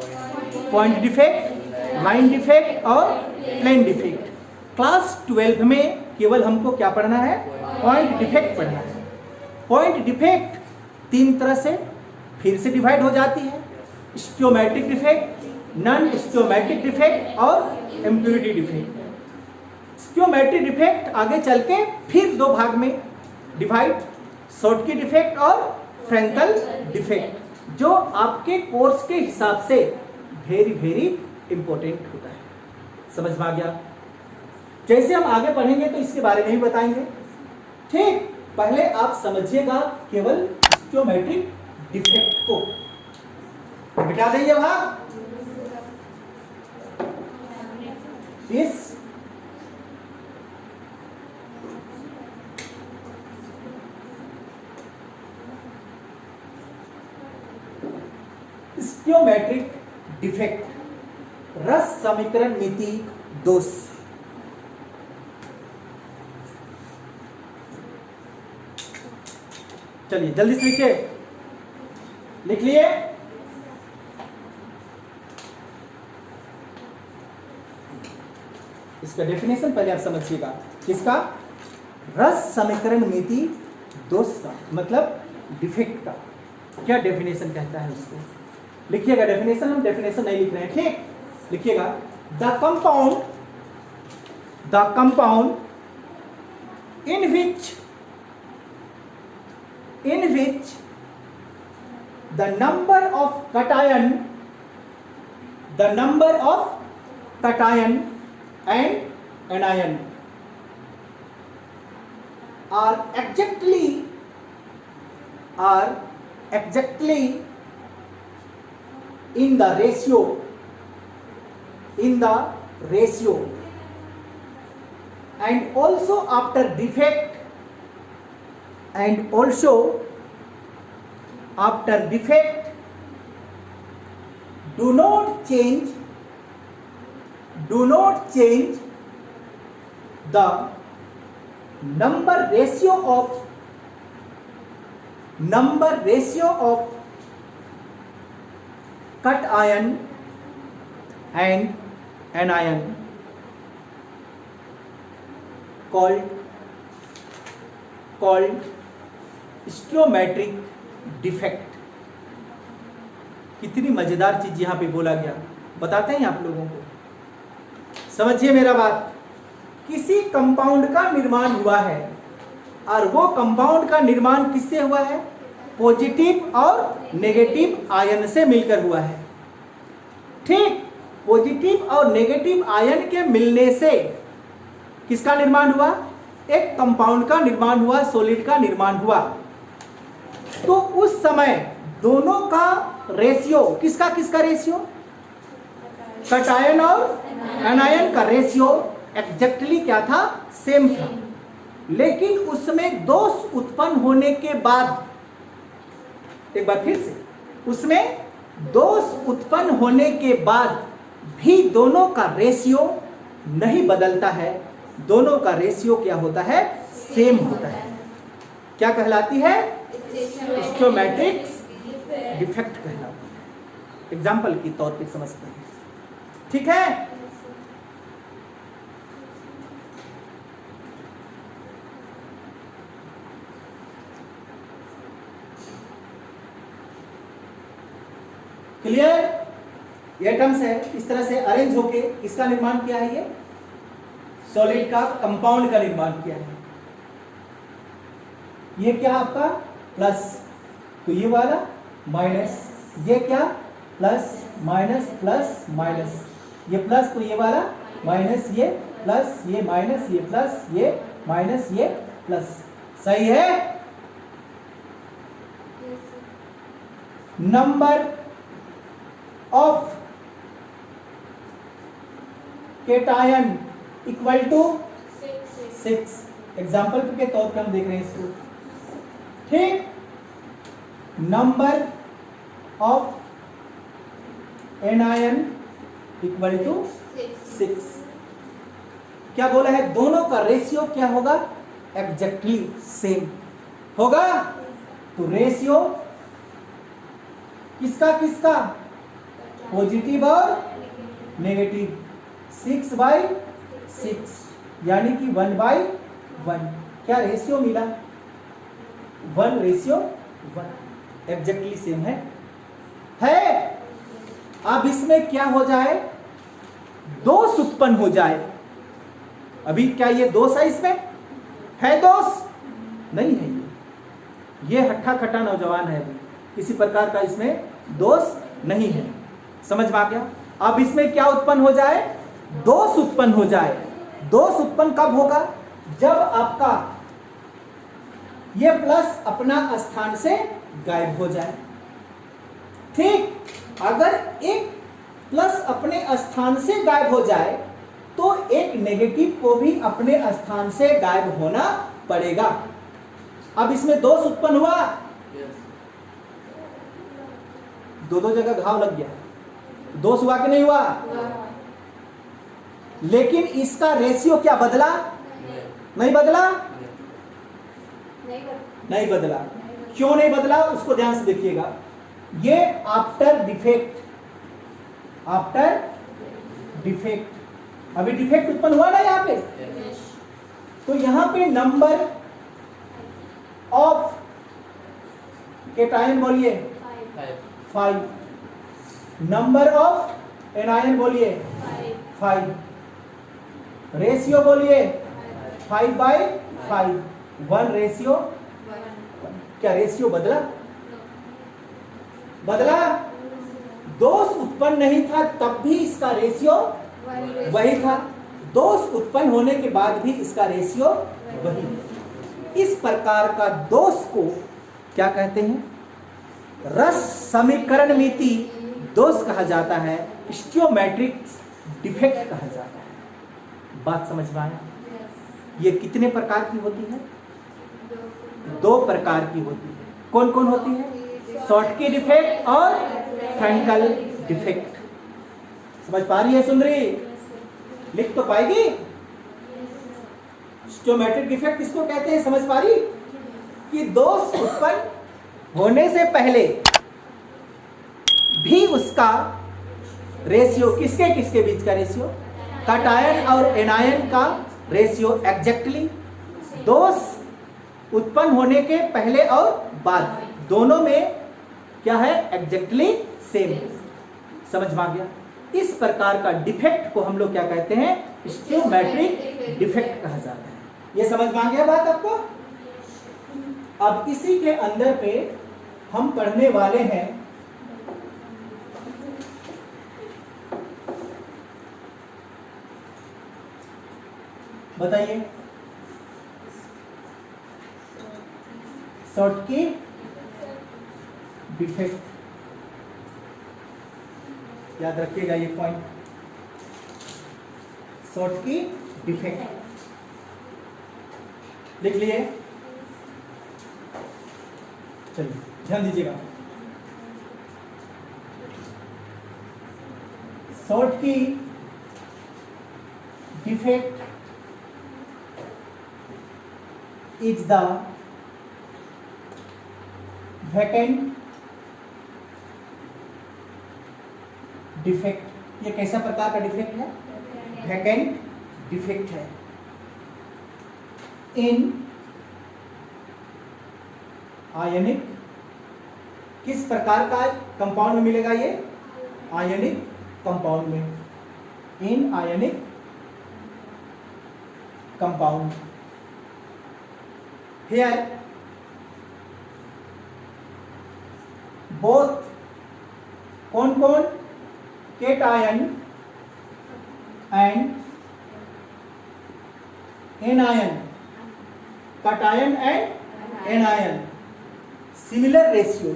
पॉइंट डिफेक्ट, लाइन डिफेक्ट और प्लेन डिफेक्ट। क्लास 12 में केवल हमको क्या पढ़ना है? पॉइंट डिफेक्ट पढ़ना है। पॉइंट डिफेक्ट 3 तरह से फिर से डिवाइड हो जाती है, स्टियोमेट्रिक डिफेक्ट, नॉन स्टियोमेट्रिक डिफेक्ट और इम्प्योरिटी डिफेक्ट। स्टियोमेट्रिक डिफेक्ट आगे चल के फिर 2 भाग में डिवाइड, शॉर्टकी डिफेक्ट और फ्रैंकल डिफेक्ट, जो आपके कोर्स के हिसाब से वेरी वेरी इंपॉर्टेंट होता है। समझ में आ गया? जैसे हम आगे पढ़ेंगे तो इसके बारे में भी बताएंगे, ठीक। पहले आप समझिएगा केवल स्टियोमेट्रिक डिफेक्ट को। बिठा देंगे भाग इस स्टियोमेट्रिक डिफेक्ट, रस समीकरण मिति दोष। चलिए जल्दी से लिखिए, लिख लिए। इसका डेफिनेशन पहले आप समझिएगा। किसका? रस समीकरण मिति दोष का, मतलब डिफेक्ट का क्या डेफिनेशन कहता है उसको लिखिएगा। डेफिनेशन, हम डेफिनेशन नहीं लिख रहे हैं, ठीक। लिखिएगा, the compound in which the number of cation and anion are exactly in the ratio and also after defect do not change do not change the number ratio of cut ion and anion called stoichiometric defect। कितनी मजेदार चीज यहां पे बोला गया, बताते हैं आप लोगों को। समझिए मेरा बात, किसी कंपाउंड का निर्माण हुआ है और वो कंपाउंड का निर्माण किससे हुआ है? पॉजिटिव और नेगेटिव आयन से मिलकर हुआ है। ठीक, पॉजिटिव और नेगेटिव आयन के मिलने से किसका निर्माण हुआ? एक कंपाउंड का निर्माण हुआ, सॉलिड का निर्माण हुआ। तो उस समय दोनों का रेशियो, किसका किसका रेशियो? कटायन और एनायन का रेशियो एग्जैक्टली क्या था? सेम था। लेकिन उसमें दोष उत्पन्न होने के बाद, एक बार फिर से, उसमें दोष उत्पन्न होने के बाद भी दोनों का रेशियो नहीं बदलता है, दोनों का रेशियो क्या होता है? सेम होता है। क्या कहलाती है? स्टोइचोमेट्रिक डिफेक्ट कहलाती है। एग्जाम्पल के तौर पे समझते हैं, ठीक है। क्लियर? ये टर्म्स है, इस तरह से अरेंज होके किसका निर्माण किया है? ये सॉलिड का, कंपाउंड का निर्माण किया है। ये क्या आपका? प्लस, तो ये वाला माइनस, ये क्या? प्लस माइनस प्लस माइनस, ये प्लस तो ये वाला माइनस, ये प्लस, ये माइनस, ये प्लस, ये माइनस, ये प्लस। सही है? Number of cation equal to 6। Example के तौर पे हम देख रहे हैं इसको, ठीक। Number of anion equal to 6। क्या बोला है? दोनों का रेशियो क्या होगा? एग्जैक्टली सेम होगा। तो रेशियो किसका किसका? पॉजिटिव और नेगेटिव, 6/6 यानी कि 1/1। क्या रेशियो मिला? 1:1, एग्जैक्टली सेम है। अब इसमें क्या हो जाए? दोष उत्पन्न हो जाए। अभी क्या ये दोष है? इसमें है दोष? नहीं है। ये हट्ठा खट्टा नौजवान है, अभी किसी प्रकार का इसमें दोष नहीं है। समझ में आ गया? अब इसमें क्या उत्पन्न हो जाए? दोष उत्पन्न हो जाए। दोष उत्पन्न कब होगा? जब आपका ये प्लस अपना स्थान से गायब हो जाए। ठीक, अगर एक प्लस अपने स्थान से गायब हो जाए तो एक नेगेटिव को भी अपने स्थान से गायब होना पड़ेगा। अब इसमें दोष उत्पन्न हुआ, दो जगह घाव लग गया। दोष हुआ कि नहीं हुआ? लेकिन इसका रेशियो क्या बदला? नहीं बदला? नहीं बदला। क्यों नहीं बदला? उसको ध्यान से देखिएगा। ये आफ्टर डिफेक्ट, अभी डिफेक्ट उत्पन्न हुआ ना यहाँ पे। तो यहाँ पे नंबर ऑफ केटायन बोलिए 5, नंबर ऑफ एनायन बोलिए 5, रेशियो बोलिए 5/5, 1 रेशियो। क्या रेशियो बदला? बदला। दोष उत्पन्न नहीं था तब भी इसका रेशियो वही था, दोष उत्पन्न होने के बाद भी इसका रेशियो वही। इस प्रकार का दोष को क्या कहते हैं? रस समीकरण मिति दोष कहा जाता है, स्टोइचोमेट्रिक डिफेक्ट कहा जाता है। बात समझ में आया? ये कितने प्रकार की होती है? 2 प्रकार की होती है। कौन कौन होती है? शॉर्टकी डिफेक्ट और फ्रैंकल डिफेक्ट। समझ पा रही है सुंदरी? लिख तो पाएगी? स्टोमेट्रिक डिफेक्ट किसको कहते हैं, समझ पा रही? कि दोष उत्पन्न होने से पहले भी उसका रेशियो, किसके किसके बीच का रेशियो, कटायन और एनायन का रेशियो एग्जैक्टली दोष उत्पन्न होने के पहले और बाद दोनों में क्या है, एग्जैक्टली सेम। समझ में आ गया? इस प्रकार का डिफेक्ट को हम लोग क्या कहते हैं, स्टोमेट्रिक डिफेक्ट कहा जाता है। ये समझ में आ गया बात आपको? अब इसी के अंदर पे हम पढ़ने वाले हैं बताइए शॉर्टकी डिफेक्ट। याद रखिएगा ये पॉइंट, शॉर्टकी डिफेक्ट लिख लिए। चलिए ध्यान दीजिएगा, Schottky defect is the vacant defect. ये कैसा प्रकार का डिफेक्ट है, वैकेंट डिफेक्ट है इन आयनिक, किस प्रकार का कंपाउंड में मिलेगा ये, आयनिक कंपाउंड में, in ionic compound. Here both कौन कौन, cation and anion, cation and anion similar ratio,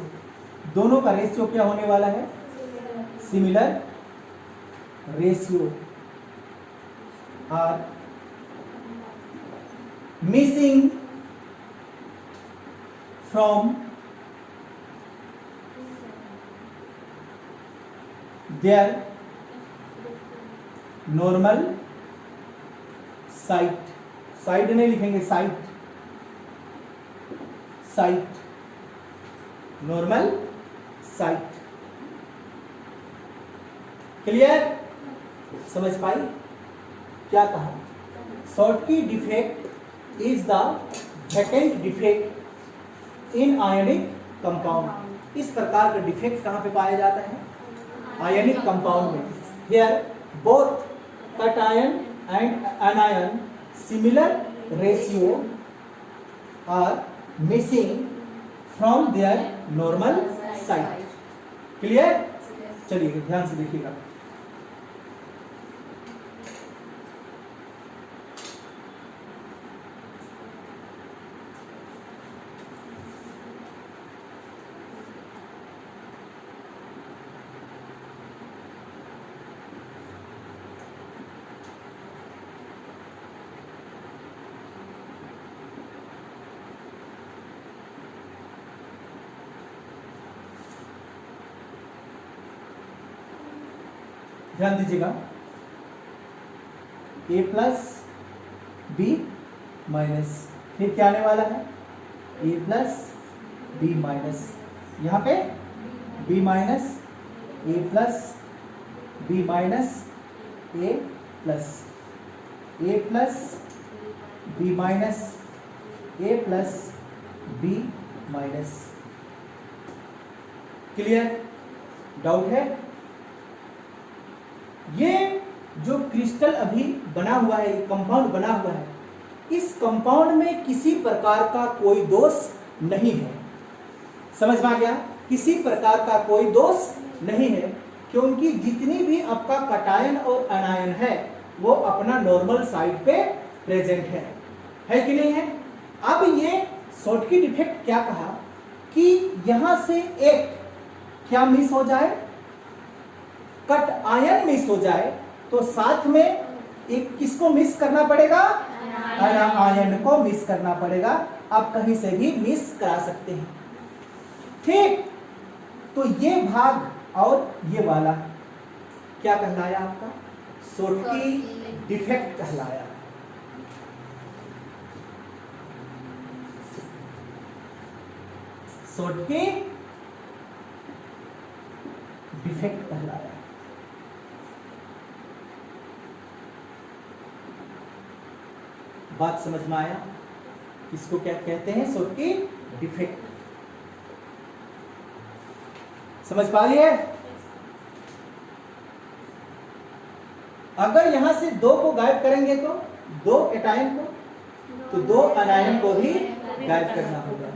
दोनों का रेशियो क्या होने वाला है, similar ratio are missing from their normal site, side नहीं लिखेंगे, site, site, normal site. Clear? समझ पाई क्या कहा? Schottky defect is the vacant defect in ionic compound. इस प्रकार का डिफेक्ट कहां पे पाया जाता है, आयनिक कंपाउंड में। Here both cation and anion similar ratio are missing from their normal site. Clear? चलिए ध्यान से देखिएगा, ध्यान दीजिएगा, ए प्लस बी माइनस, फिर क्या आने वाला है, ए प्लस बी माइनस, यहाँ पे B minus, A plus B minus, A plus B minus, A plus B minus. Clear? Doubt है? ये जो क्रिस्टल अभी बना हुआ है, कंपाउंड बना हुआ है, इस कंपाउंड में किसी प्रकार का कोई दोष नहीं है। समझ में आ गया? किसी प्रकार का कोई दोष नहीं है, क्योंकि जितनी भी आपका कटायन और एनायन है वो अपना नॉर्मल साइड पे प्रेजेंट है कि नहीं है? अब ये शॉर्टकी डिफेक्ट क्या कहा कि यहां से एक क्या मिस हो जाए, कट आयन मिस हो जाए, तो साथ में एक किसको मिस करना पड़ेगा, आयन को मिस करना पड़ेगा। आप कहीं से भी मिस करा सकते हैं, ठीक? तो ये भाग और ये वाला क्या कहलाया आपका, शॉर्टकी डिफेक्ट कहलाया। सोटकी डिफेक्ट कहलाया। बात समझ में आया? इसको क्या कहते हैं? सोटकी डिफेक्ट। समझ पा रही है? अगर यहां से 2 को गायब करेंगे तो 2 कैटायन को, तो 2 अनायन को भी गायब करना होगा।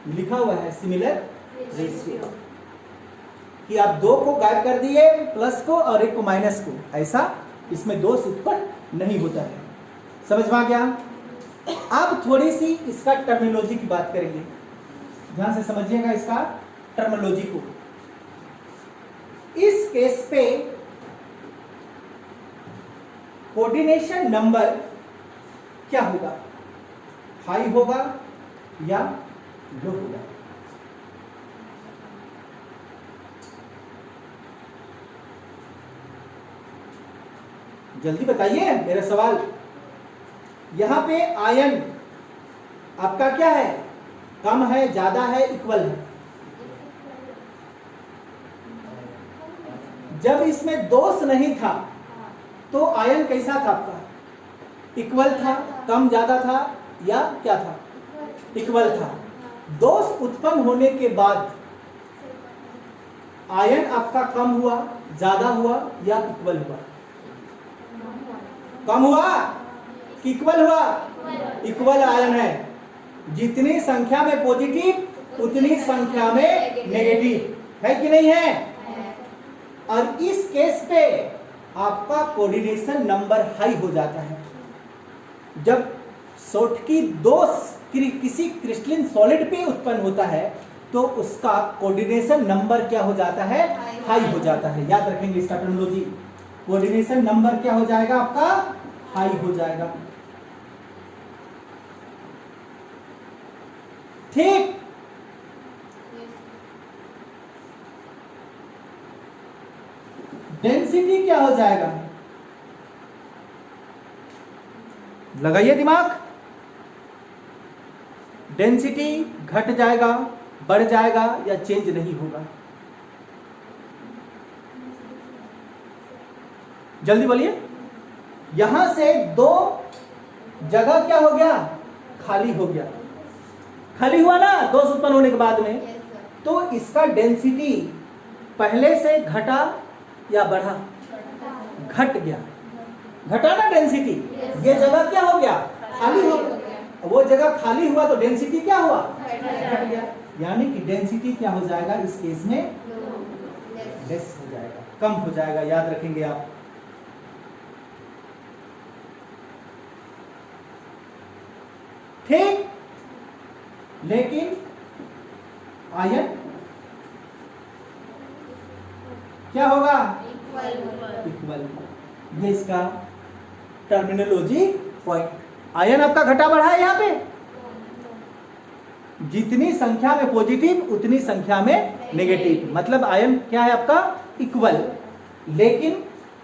लिखा हुआ है सिमिलर रेशियो कि आप 2 को गायब कर दिए, प्लस को, और 1 को माइनस को, ऐसा इसमें दोष उत्पन्न नहीं होता है। समझ में आ गया? अब थोड़ी सी इसका टर्मिनोलॉजी की बात करेंगे। ध्यान से समझिएगा इसका टर्मिनोलॉजी को। इस केस पे कोऑर्डिनेशन नंबर क्या होगा? हाई होगा या लो होगा? जल्दी बताइए मेरा सवाल। यहां पे आयन आपका क्या है? कम है, ज्यादा है, इक्वल है? जब इसमें दोष नहीं था तो आयन कैसा था आपका? इक्वल था, कम ज्यादा था, या क्या था? इक्वल था। दोष उत्पन्न होने के बाद आयन आपका कम हुआ, ज्यादा हुआ, या इक्वल हुआ? कम हुआ कि इक्वल हुआ? इक्वल आयन है। जितनी संख्या में पॉजिटिव उतनी संख्या में नेगेटिव है कि नहीं है? और इस केस पे आपका कोऑर्डिनेशन नंबर हाई हो जाता है। जब सोटकी दोष किसी क्रिस्टलिन सॉलिड पे उत्पन्न होता है तो उसका कोऑर्डिनेशन नंबर क्या हो जाता है? हाई हो जाता है। याद रखेंगे इसका टर्मिनोलॉजी। कोऑर्डिनेशन नंबर क्या हो जाएगा आपका? हाई हो जाएगा। ठीक। डेंसिटी क्या हो जाएगा? लगाइए दिमाग। डेंसिटी घट जाएगा, बढ़ जाएगा, या चेंज नहीं होगा? जल्दी बोलिए। यहां से 2 जगह क्या हो गया? खाली हो गया। खाली हुआ ना दोष उत्पन्न होने के बाद में? तो इसका डेंसिटी पहले से घटा या बढ़ा? घट गया। घटा ना डेंसिटी? ये जगह क्या हो गया? खाली हो गया। वो जगह खाली हुआ तो डेंसिटी क्या हुआ? घट गया। यानी कि डेंसिटी क्या हो जाएगा इस केस में? लेस हो जाएगा, कम हो जाएगा। याद रखेंगे आप। ठीक। लेकिन आयन क्या होगा? इक्वल। ये इसका टर्मिनोलॉजी पॉइंट। आयन आपका घटा बढ़ा है। यहां पे जितनी संख्या में पॉजिटिव उतनी संख्या में नेगेटिव, मतलब आयन क्या है आपका? इक्वल, लेकिन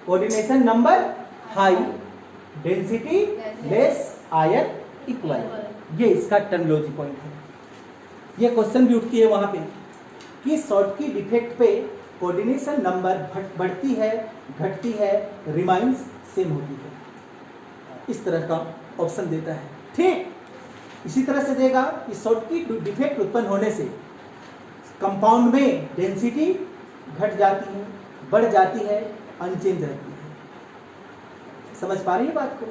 coordination number high, density less, ion equal. ये इसका टर्मिनोलॉजी पॉइंट है। ये क्वेश्चन भी उठती है वहां पे कि शॉर्टकी डिफेक्ट पे कोऑर्डिनेशन नंबर बढ़ती है, घटती है, रिमाइंस सेम होती है। इस तरह का ऑप्शन देता है। ठीक। इसी तरह से देगा कि शॉर्टकी डिफेक्ट उत्पन्न होने से कंपाउंड में डेंसिटी घट जाती है, बढ़ जाती है, अनचेंज रहती है। समझ पा रही है बात को?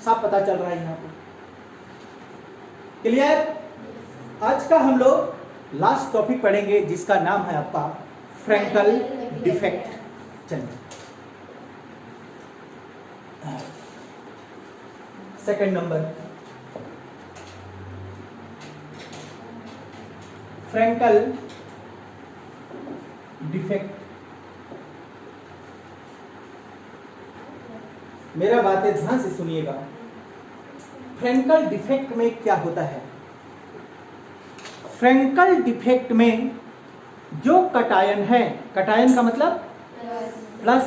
साफ पता चल रहा है यहाँ पे। क्लियर? आज का हम लोग लास्ट टॉपिक पढ़ेंगे जिसका नाम है आपका फ्रैंकल डिफेक्ट। चलिए सेकंड नंबर, फ्रैंकल डिफेक्ट। मेरा बातें ध्यान से सुनिएगा। फ्रैंकल डिफेक्ट में क्या होता है? फ्रैंकल डिफेक्ट में जो कटायन है, कटायन का मतलब प्लस,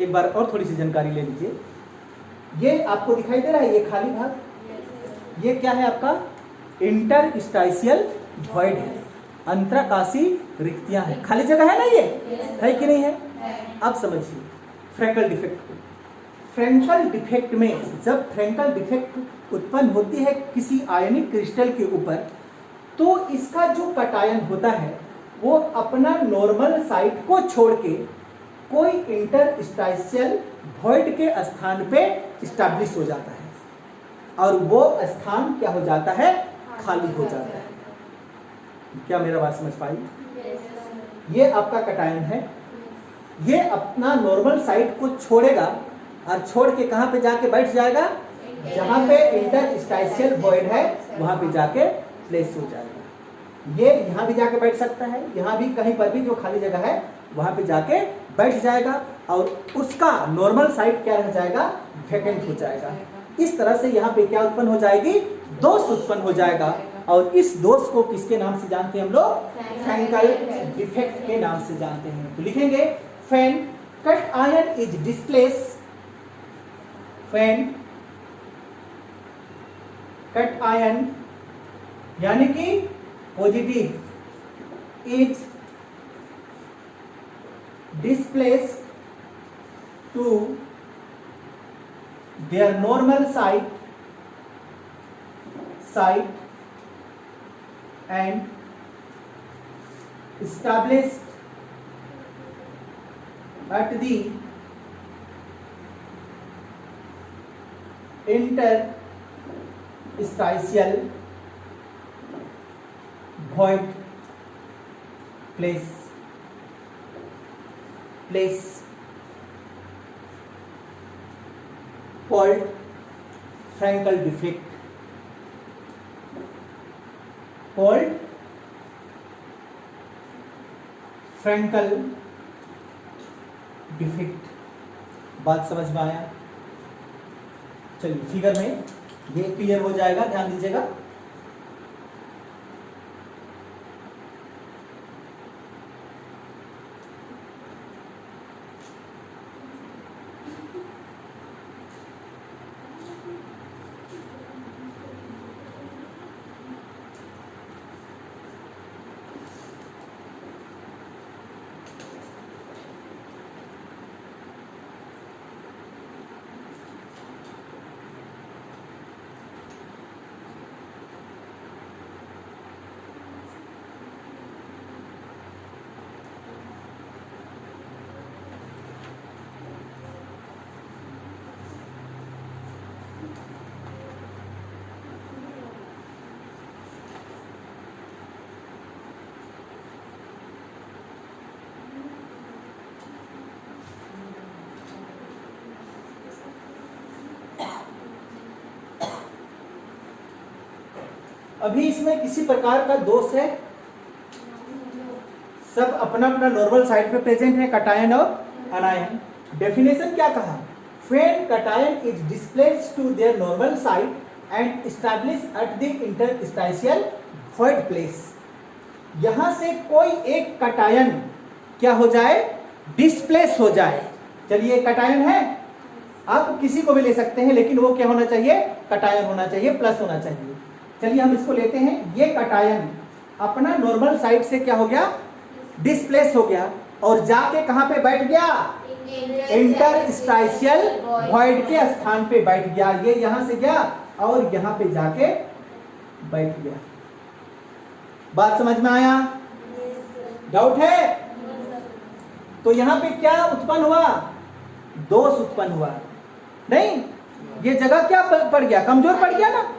एक बार और थोड़ी सी जानकारी ले लीजिए। ये आपको दिखाई दे रहा है, ये खाली भाग, ये क्या है आपका इंटरस्टाइशियल वॉइड है, अंतराकाशी रिक्तियां हैं, खाली जगह है ना, ये है कि नहीं है? अब समझिए फ्रैंकल डिफेक्ट को। फ्रैंकल डिफेक्ट में जब फ्रैंकल डिफेक्ट उत्पन्न होती है किसी आयनिक क्रिस्टल के ऊपर, तो इसका जो कटायन होता है वो अपना नॉर्मल साइट को छोड़ के कोई इंटरस्टाइशियल वॉइड के स्थान पे स्टैब्लिश हो जाता है, और वो स्थान क्या हो जाता है? खाली हो जाता है। क्या मेरा बात समझ पाई? ये आपका कटायन है, ये अपना नॉर्मल साइट को छोड़ेगा और छोड़ के कहां पे जाके बैठ जाएगा? जहां पे इंटरस्टाइशियल वॉइड है वहां पे जाके प्लेस हो जाएगा। ये यहां भी जाके बैठ सकता है, यहां भी, कहीं पर भी जो खाली जगह है वहां पे जाके बैठ जाएगा, और उसका नॉर्मल साइट क्या रह जाएगा? वैकेंट हो जाएगा। इस तरह से यहाँ पे क्या उत्पन्न हो जाएगी? दोष उत्पन्न हो जाएगा, और इस दोष को किसके नाम से जानते हैं हम लोग? फ्रैंकल डिफेक्ट के नाम से जानते हैं। तो लिखेंगे when cation is displace, when cation यानी कि positive is displace to their normal site and established at the interstitial void place called Frankel defect, called Frankel defect। बात समझ में आया? चलिए फिगर में ये क्लियर हो जाएगा, ध्यान दीजिएगा। अभी इसमें किसी प्रकार का दोष है, सब अपना अपना नॉर्मल साइड पे प्रेजेंट है, कटायन और अनायन। डेफिनेशन क्या कहा? When cation is displaced to their normal side and establish at the interstitial void place. यहां से कोई एक कटायन क्या हो जाए? डिस्प्लेस हो जाए। चलिए कटायन है, आप किसी को भी ले सकते हैं, लेकिन वो क्या होना चाहिए? कटायन होना चाहिए, प्लस होना चाहिए। चलिए हम इसको लेते हैं, ये कटायन अपना नॉर्मल साइड से क्या हो गया? डिस्प्लेस हो गया, और जाके कहां पे बैठ गया? इंटरस्टाइशियल वॉइड के स्थान पे बैठ गया। ये यहां से गया और यहां पे जाके बैठ गया। बात समझ में आया? डाउट है? तो यहां पे क्या उत्पन्न हुआ? दोष उत्पन्न हुआ। नहीं, ये जगह क्या पड़ गया? कमजोर पड़ गया ना।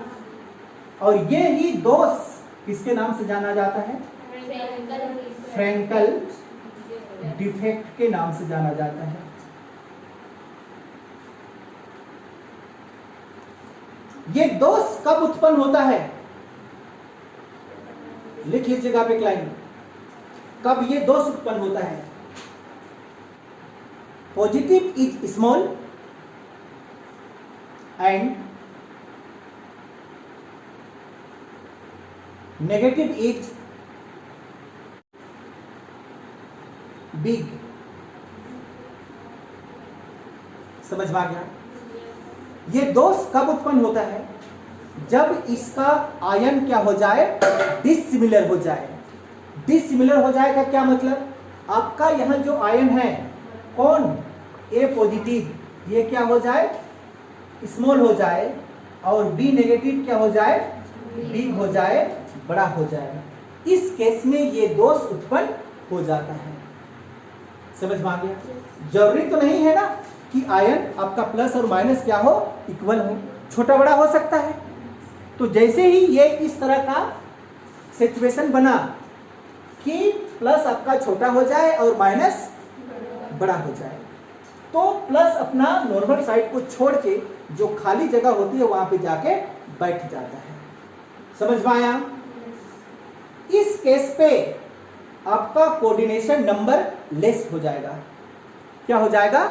और ये ही दोष किसके नाम से जाना जाता है? फ्रैंकल डिफेक्ट के नाम से जाना जाता है। ये दोष कब उत्पन्न होता है? लिख लीजिएगा आप एक लाइन, कब ये दोष उत्पन्न होता है? Positive is small and negative is big. समझ में आ गया? ये दोष कब उत्पन्न होता है? जब इसका आयन क्या हो जाए, डिसिमिलर हो जाए। डिसिमिलर हो जाए का क्या मतलब? आपका यहाँ जो आयन है कौन, ए पॉजिटिव, ये क्या हो जाए, स्मॉल हो जाए, और बी नेगेटिव क्या हो जाए, बिग हो जाए, बड़ा हो जाए। इस केस में ये दोष उत्पन्न हो जाता है। समझ में आ गया? जरूरी तो नहीं है ना कि आयन आपका प्लस और माइनस क्या हो, इक्वल हो, छोटा बड़ा हो सकता है। तो जैसे ही ये इस तरह का सिचुएशन बना कि प्लस आपका छोटा हो जाए और माइनस बड़ा हो जाए, तो प्लस अपना नॉर्मल साइड को छोड़ के जो खाली जगह होती है वहां पे जाके बैठ जाता है। समझ में आया? इस केस पे आपका कोऑर्डिनेशन नंबर लेस हो जाएगा। क्या हो जाएगा?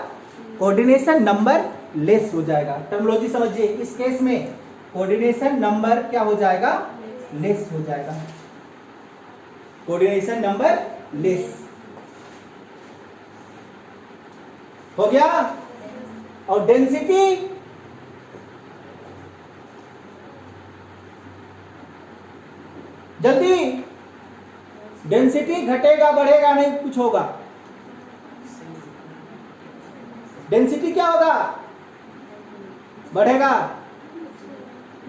कोऑर्डिनेशन नंबर लेस हो जाएगा। टर्मिनोलॉजी समझिए, इस केस में कोऑर्डिनेशन नंबर क्या हो जाएगा, लेस हो जाएगा। कोऑर्डिनेशन नंबर लेस हो गया। और डेंसिटी, जल्दी, डेंसिटी घटेगा बढ़ेगा नहीं, कुछ होगा। डेंसिटी क्या होगा, बढ़ेगा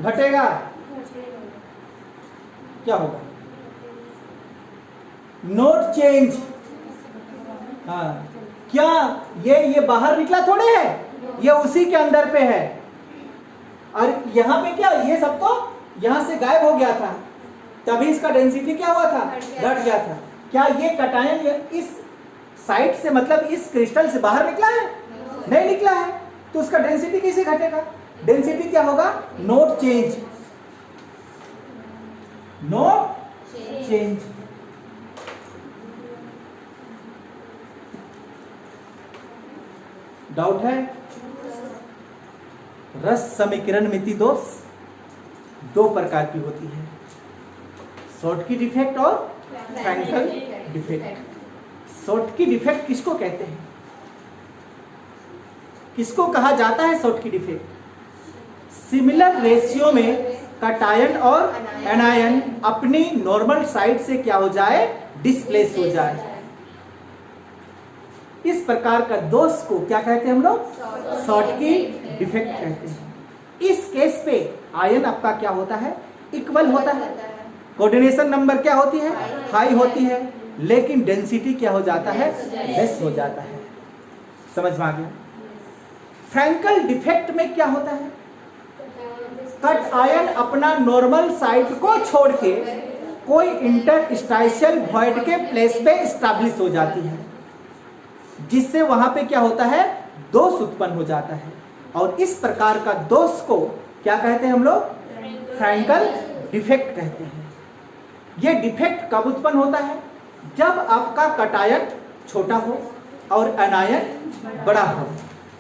घटेगा, क्या होगा, नोट चेंज। हाँ, क्या ये बाहर निकला थोड़े है, ये उसी के अंदर पे है। और यहां पे क्या, ये सब तो यहां से गायब हो गया था, तभी इसका डेंसिटी क्या हुआ था, घट गया था। क्या ये कटायन इस साइड से, मतलब इस क्रिस्टल से बाहर निकला है? नहीं निकला है, तो उसका डेंसिटी कैसे घटेगा? डेंसिटी क्या होगा, note change, note change. Doubt है? रस समीकरण मिति दोष दो प्रकार की होती है, शॉर्टकी डिफेक्ट और फ्रैंकल डिफेक्ट। शॉर्टकी डिफेक्ट किसको कहते हैं, किसको कहा जाता है शॉर्टकी डिफेक्ट? सिमिलर रेशियो में कटायन और एनायन अपनी नॉर्मल साइड से क्या हो जाए, डिस्प्लेस हो जाए। इस प्रकार का दोष को क्या कहते हैं हम लोग, शॉर्टकी डिफेक्ट कहते हैं। इस केस पे आयन आपका क्या होता है, इक्वल होता है, कोऑर्डिनेशन नंबर क्या होती है, हाई होती है, लेकिन डेंसिटी क्या हो जाता है, लेस हो जाता है। समझ में आ गया? फ्रैंकल डिफेक्ट में क्या होता है, कट आयन अपना नॉर्मल साइड को छोड़ के कोई इंटरस्टाइशियल वॉइड के प्लेस पे एस्टैब्लिश हो जाती है, जिससे वहां पे क्या होता है, दोष उत्पन्न हो जाता है। और इस प्रकार का दोष को क्या कहते हैं हम लोग, फ्रैंकल डिफेक्ट कहते हैं। ये डिफेक्ट कब उत्पन्न होता है, जब आपका कटायन छोटा हो और एनायन बड़ा हो।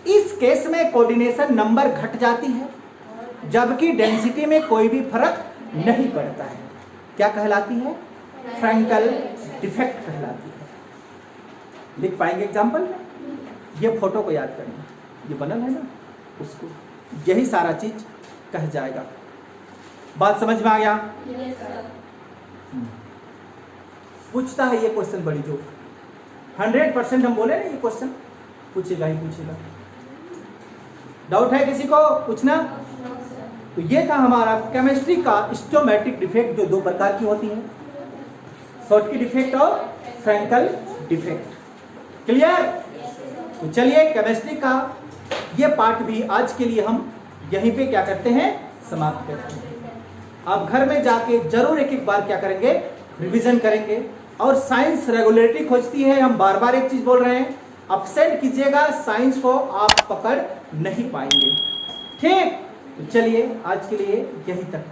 इस केस में कोऑर्डिनेशन नंबर घट जाती है, जबकि डेंसिटी में कोई भी फर्क नहीं पड़ता है। क्या कहलाती है, फ्रैंकल डिफेक्ट कहलाती है। लिख पाएंगे एग्जाम्पल में? ये फोटो को याद करना, ये बनल है ना, उसको यही सारा चीज कह जाएगा। बात समझ में आ गया? पूछता है ये क्वेश्चन बड़ी जो 100% हम बोले ना, ये क्वेश्चन पूछेगा ही पूछेगा। डाउट है किसी को पूछना? तो ये था हमारा केमिस्ट्री का स्टोमेटिक डिफेक्ट, जो दो प्रकार की होती है, शॉर्टकी डिफेक्ट और फ्रैंकल डिफेक्ट। क्लियर? तो चलिए केमिस्ट्री का ये पार्ट भी आज के लिए हम यहीं पे क्या करते हैं, समाप्त करते हैं। आप घर में जाके जरूर एक एक बार क्या करेंगे, रिवीजन करेंगे। और साइंस रेगुलरिटी खोजती है, हम बार बार एक चीज बोल रहे हैं, अपसेट कीजिएगा, साइंस को आप पकड़ नहीं पाएंगे। ठीक, तो चलिए आज के लिए यहीं तक।